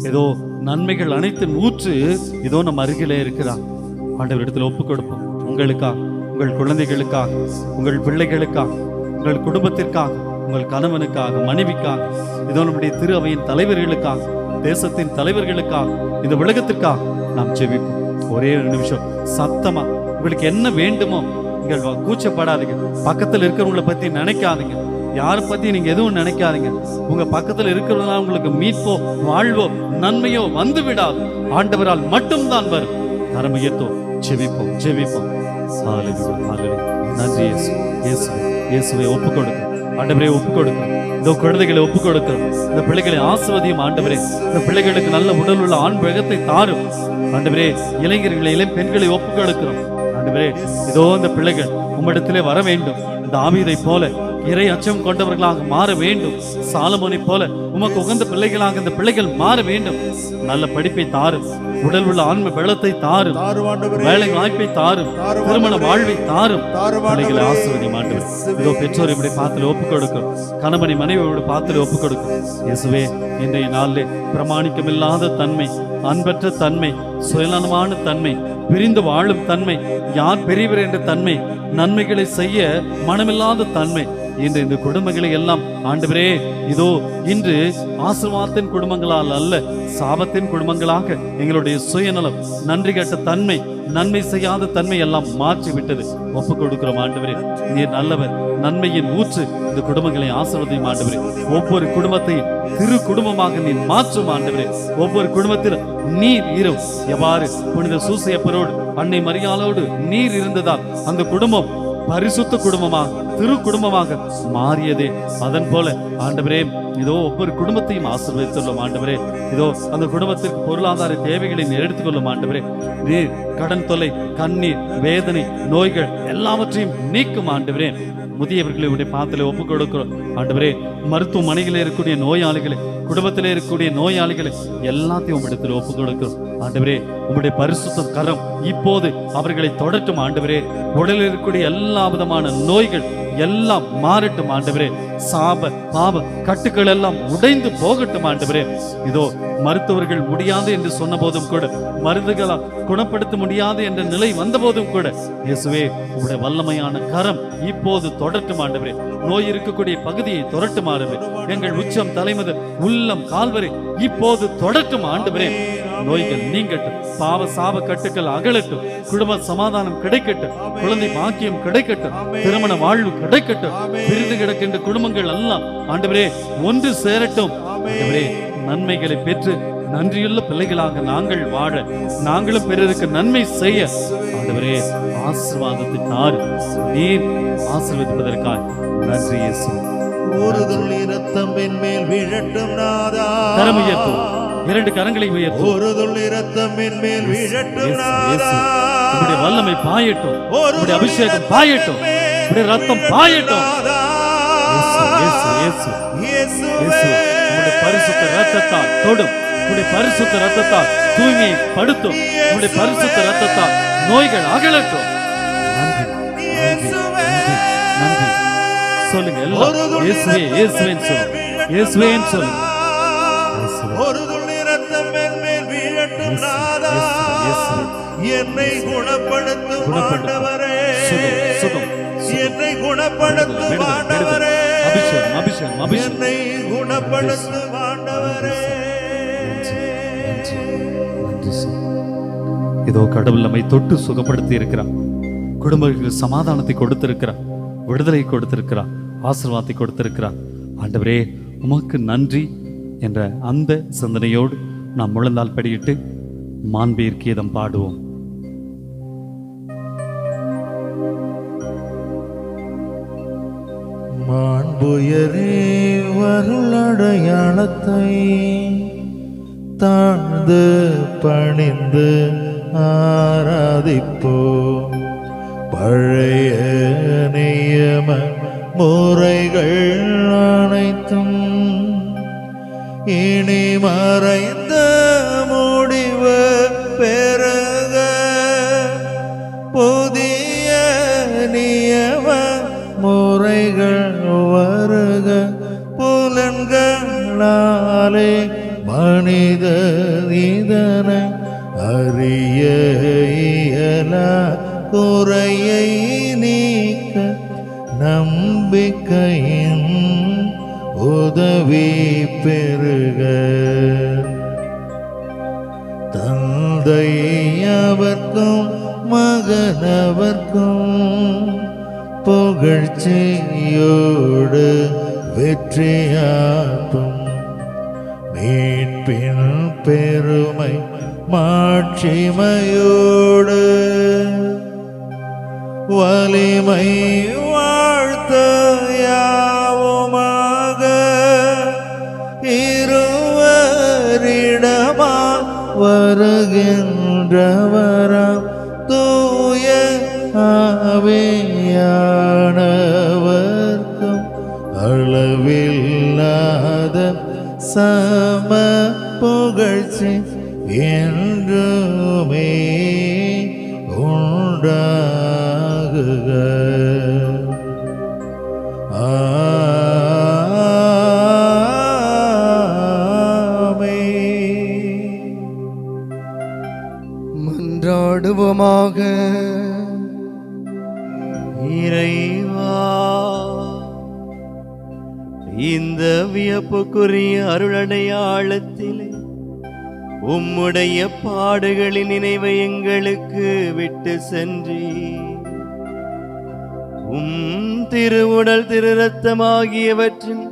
ஏதோ நன்மைகள் அனைத்தின் ஊற்று இதோ நம் அருகிலே இருக்கிறார். ஆண்டவரிடத்தில் ஒப்புக் கொடுப்போம். உங்களுக்காக, உங்கள் குழந்தைகளுக்காக, உங்கள் பிள்ளைகளுக்காக, உங்கள் குடும்பத்திற்காக, உங்கள் கணவனுக்காக, மனைவிக்காக, இதோ நம்முடைய திரு அவையின் தலைவர்களுக்காக, தேசத்தின் தலைவர்களுக்காக, இந்த உலகத்திற்காக நாம் ஜெபிப்போம். ஒரே ஒரு நிமிஷம் சத்தமா உங்களுக்கு என்ன வேண்டுமோ நீங்கள் கூச்சப்படாதீங்க. பக்கத்தில் இருக்கிறவங்களை பத்தி நினைக்காதீங்க. யாரை பத்தி நீங்க எதுவும் நினைக்காதீங்க. உங்க பக்கத்தில் இருக்கிறவங்களால உங்களுக்கு மீட்போ, வாழ்வோ, நன்மையோ வந்து விடாது. ஆண்டவரால் மட்டும்தான் வரும். கரமையத்தோ ஜெபிப்போம், ஜெபிப்போம். ஹalleluya, ஹalleluya. நன்றி இயேசு, இயேசுவே, இயேசுவே ஒப்புக் கொடுக்கிறோம். ஆண்டவரே ஒப்புக் கொடுக்கிறோம். இந்த குழந்தைகளை ஒப்புக் கொடுக்கிறோம். இந்த பிள்ளைகளை ஆசீர்வதியும் ஆண்டவரே. இந்த பிள்ளைகளுக்கு நல்ல உடல் உள்ள ஆண் வேகத்தை தாரும் ஆண்டவரே. இளைஞர்களை, இளம் பெண்களை ஒப்புக் கொடுக்கிறோம் ஆண்டவரே. இதோ இந்த பிள்ளைகள் உம்மிடத்திலே வர வேண்டும். இந்த ஆவீதை போல இறை அச்சம் கொண்டவர்களாக மாற வேண்டும். சாலமோனை போல உமக்கு உகந்த பிள்ளைகளாக இந்த பிள்ளைகள் மாற வேண்டும். நல்ல படிப்பை தாரும், உடல் உள்ள ஆன்ம பலத்தை தாரும், வேலை வாய்ப்பை தாரும், திருமண வாழ்வை தாரும். பிள்ளைகளை ஆசீர்வதியும் ஆண்டவரே. இதோ பெற்றோர் இப்படி பாத்துல ஒப்புக் கொடுக்கும், கணவனை மனைவியோட பாத்துல ஒப்புக் கொடுக்கும். இயேசுவே, இன்றைய நாளிலே பிரமாணிக்கமில்லாத தன்மை, அன்பற்ற தன்மை, சுயநலமான தன்மை, பிரிந்து வாழும் தன்மை, யார் பெரியவர் என்ற தன்மை, நன்மைகளை செய்ய மனமில்லாத தன்மை, இன்று இந்த குடும்பங்களை எல்லாம் ஆண்டவரே இதோ இன்று ஆசீர்வாதத்தின் குடும்பங்களால் அல்ல, சாபத்தின் குடும்பங்களாக எங்களுடைய சுயநலம், நன்றி கெட்ட தன்மை, நன்மை செய்யாத தன்மை எல்லாம் மாற்றி விட்டது. ஒப்புக் கொடுக்கிறோம் ஆண்டவரே. நீர் நல்லவர், நன்மையின் ஊற்று. இந்த குடும்பங்களை ஆசீர்வதியும் ஆண்டவரே. ஒவ்வொரு குடும்பத்தையும் திரு குடும்பமாக நீர் மாற்றும் ஆண்டவரே. ஒவ்வொரு குடும்பத்திலும் நீர் இரும். எவ்வாறு புனித சூசையப்பரோடு அன்னை மரியாளோடு நீர் இருந்ததால் அந்த குடும்பம் பரிசுத்த குடும்பமாக, திரு குடும்பமாக மாறியதே. அதன் போல ஆண்டவரே இதோ ஒவ்வொரு குடும்பத்தையும் ஆசீர்வதித்துள்ளோம் ஆண்டவரே. இதோ அந்த குடும்பத்திற்கு பொருளாதார தேவைகளை எடுத்துக்கொள்ளும் ஆண்டவரே. நீர் கடன் தொல்லை, கண்ணீர், வேதனை, நோய்கள் எல்லாவற்றையும் நீக்கும் ஆண்டவரே. முதியவர்களை உடைய பாத்திலே ஒப்புக் கொடுக்கிறோம் ஆண்டவரே. மருத்துவமனைகளில் இருக்கக்கூடிய நோயாளிகளை, குடும்பத்திலே இருக்கக்கூடிய நோயாளிகளை எல்லாத்தையும் உம்மிடத்தில் ஒப்புக் கொடுக்கிறோம் ஆண்டவரே. உம்முடைய பரிசுத்த கரம் இப்போது அவர்களை தொடட்டும் ஆண்டவரே. உடலில் இருக்கக்கூடிய எல்லா விதமான நோய்கள் எல்லாம் மாறட்டும் ஆண்டவரே. சாப பாவ கட்டுக்கள் எல்லாம் உடைந்து போகட்டும் ஆண்டவரே. இதோ மருத்துவர்கள் முடியாது என்று சொன்ன போதும் கூட, மருந்துகளால் குணப்படுத்த முடியாது என்ற நிலை வந்த போதும் கூட, இயேசுவே உடைய வல்லமையான கரம் இப்போது தொடட்டும் ஆண்டவரே. நோய் இருக்கக்கூடிய பகுதியை தொடட்டும் ஆண்டவரே. எங்கள் உச்சம் தலைமுதல் உள்ளம் கால்வரை இப்போது தொடட்டும் ஆண்டவரே. நோய்கள் நீங்கட்டும், பாவ சாப கட்டுக்கள் அகலட்டும், குடும்ப சமாதானம் கிடைக்கட்டும், குழந்தை பாக்கியம் கிடைக்கட்டும், திருமண வாழ்வு கிடைக்கட்டும். பிரிந்து கிடக்கின்ற குடும்பங்கள் எல்லாம் ஆண்டவரே ஒன்று சேரட்டும் ஆண்டவரே. நன்மைகளை பெற்று நன்றியுள்ள பிள்ளைகளாக நாங்கள் வாழ, நாங்களும் பிறருக்கு நன்மை செய்ய ஆண்டவரே ஆசீர்வாதத்தை தாரும். நீர் ஆசீர்வதிப்பதற்காக நன்றி இயேசு. ஒரு துளி ரத்தம் என் மேல் விழட்டும் நாதா. கரம் உயர்த்தும், இரண்டு கரங்களை உயர்த்தும். ஒரு துளி ரத்தம் என் மேல் விழட்டும் நாதா. உம்முடைய வல்லமை பாயட்டும், உம்முடைய அபிஷேகம் பாயட்டும், உம்முடைய ரத்தம் பாயட்டும். இயேசு, இயேசு, இயேசு, இயேசு, உம்முடைய பரிசுத்த ரத்தத்தால் தொடும், உடைய பரிசுத்த ரத்தத்தால் தூய்மையை படுத்தும். உடைய பரிசுத்த ரத்தத்தால் நோய்கள் அகலட்டும். நன்றி, நன்றி, நன்றி, நன்றி. சொல்லுங்க எல்லாம். இயேசுவே, இயேசுவேன்னு சொல்லுங்க. இயேசுவேன்னு சொல்லுங்க. ஒரு துளி ரத்தம் என் மேல் வீழட்டும் நாதா. என்னை குணப்படுத்தும் ஆண்டவரே, என்னை குணப்படுத்தும் ஆண்டவரே, அபிஷேகம், அபிஷேகம், அபிஷேகம். என்னை குணப்படுத்தும் ஆண்டவரே. இதோ கடவுள் நம்மை தொட்டு சுகப்படுத்தி இருக்கிறார். குடும்பங்களுக்கு சமாதானத்தை கொடுத்திருக்கிறார், விடுதலை கொடுத்திருக்கிறார், ஆசீர்வாதத்தை கொடுத்திருக்கிறார். ஆண்டவரே உமக்கு நன்றி என்ற அந்த சிந்தனையோடு நாம் முழந்தால் படியிட்டு மாண்பீர் கீதம் பாடுவோம். மாண்புயரே வருளடையாளத்தை தாழ்ந்து பணிந்து ஆராதிப்போம். பழைய நியம முறைகள் அனைத்தும் இனி மறைந்த முடிவு பெருக. புதிய நியம முறைகள் வருக. புலன்களாலே மனித இதனை அறிய இயலா குறையை நீக்க நம்பிக்கையின் உதவி பெருக. தந்தை அவர்க்கும் மகனவர்க்கும் புகழ்ச்சியோடு வெற்றியாற்றும். மீட்பின் பெருமை மாட்சிமையோடு வலிமை வாழ்த்த யாவுமாக. இருவரிடமா வருகின்றவராம் தூய ஆவியானவர்க்கும் அளவில்லாத சம புகழ்ச்சி என்றுமே உண்டாகுக. ஆமென். மன்றாடுவோமாக. இறைவா, இந்த வியப்புக்குரிய அருளடையாளத்திலே உம்முடைய பாடுகளின் நினைவை எங்களுக்கு விட்டு சென்றி திருவுடல் திரு ரத்தமாகியவற்றின்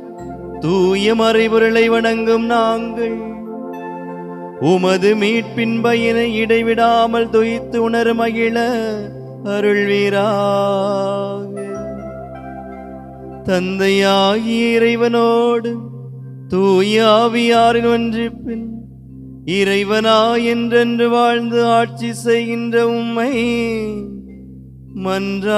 தூய மறைபொருளை வணங்கும் நாங்கள் உமது மீட்பின் பயனை இடைவிடாமல் துய்த்து உணர மகிழ அருள்வீராக. தந்தையாகிய இறைவனோடு தூய ஆவியாரின் ஒன்றிப்பின் இறைவனாய் என்றென்று வாழ்ந்து ஆட்சி செய்கின்ற உம்மை மன்றாடுகின்றோம்.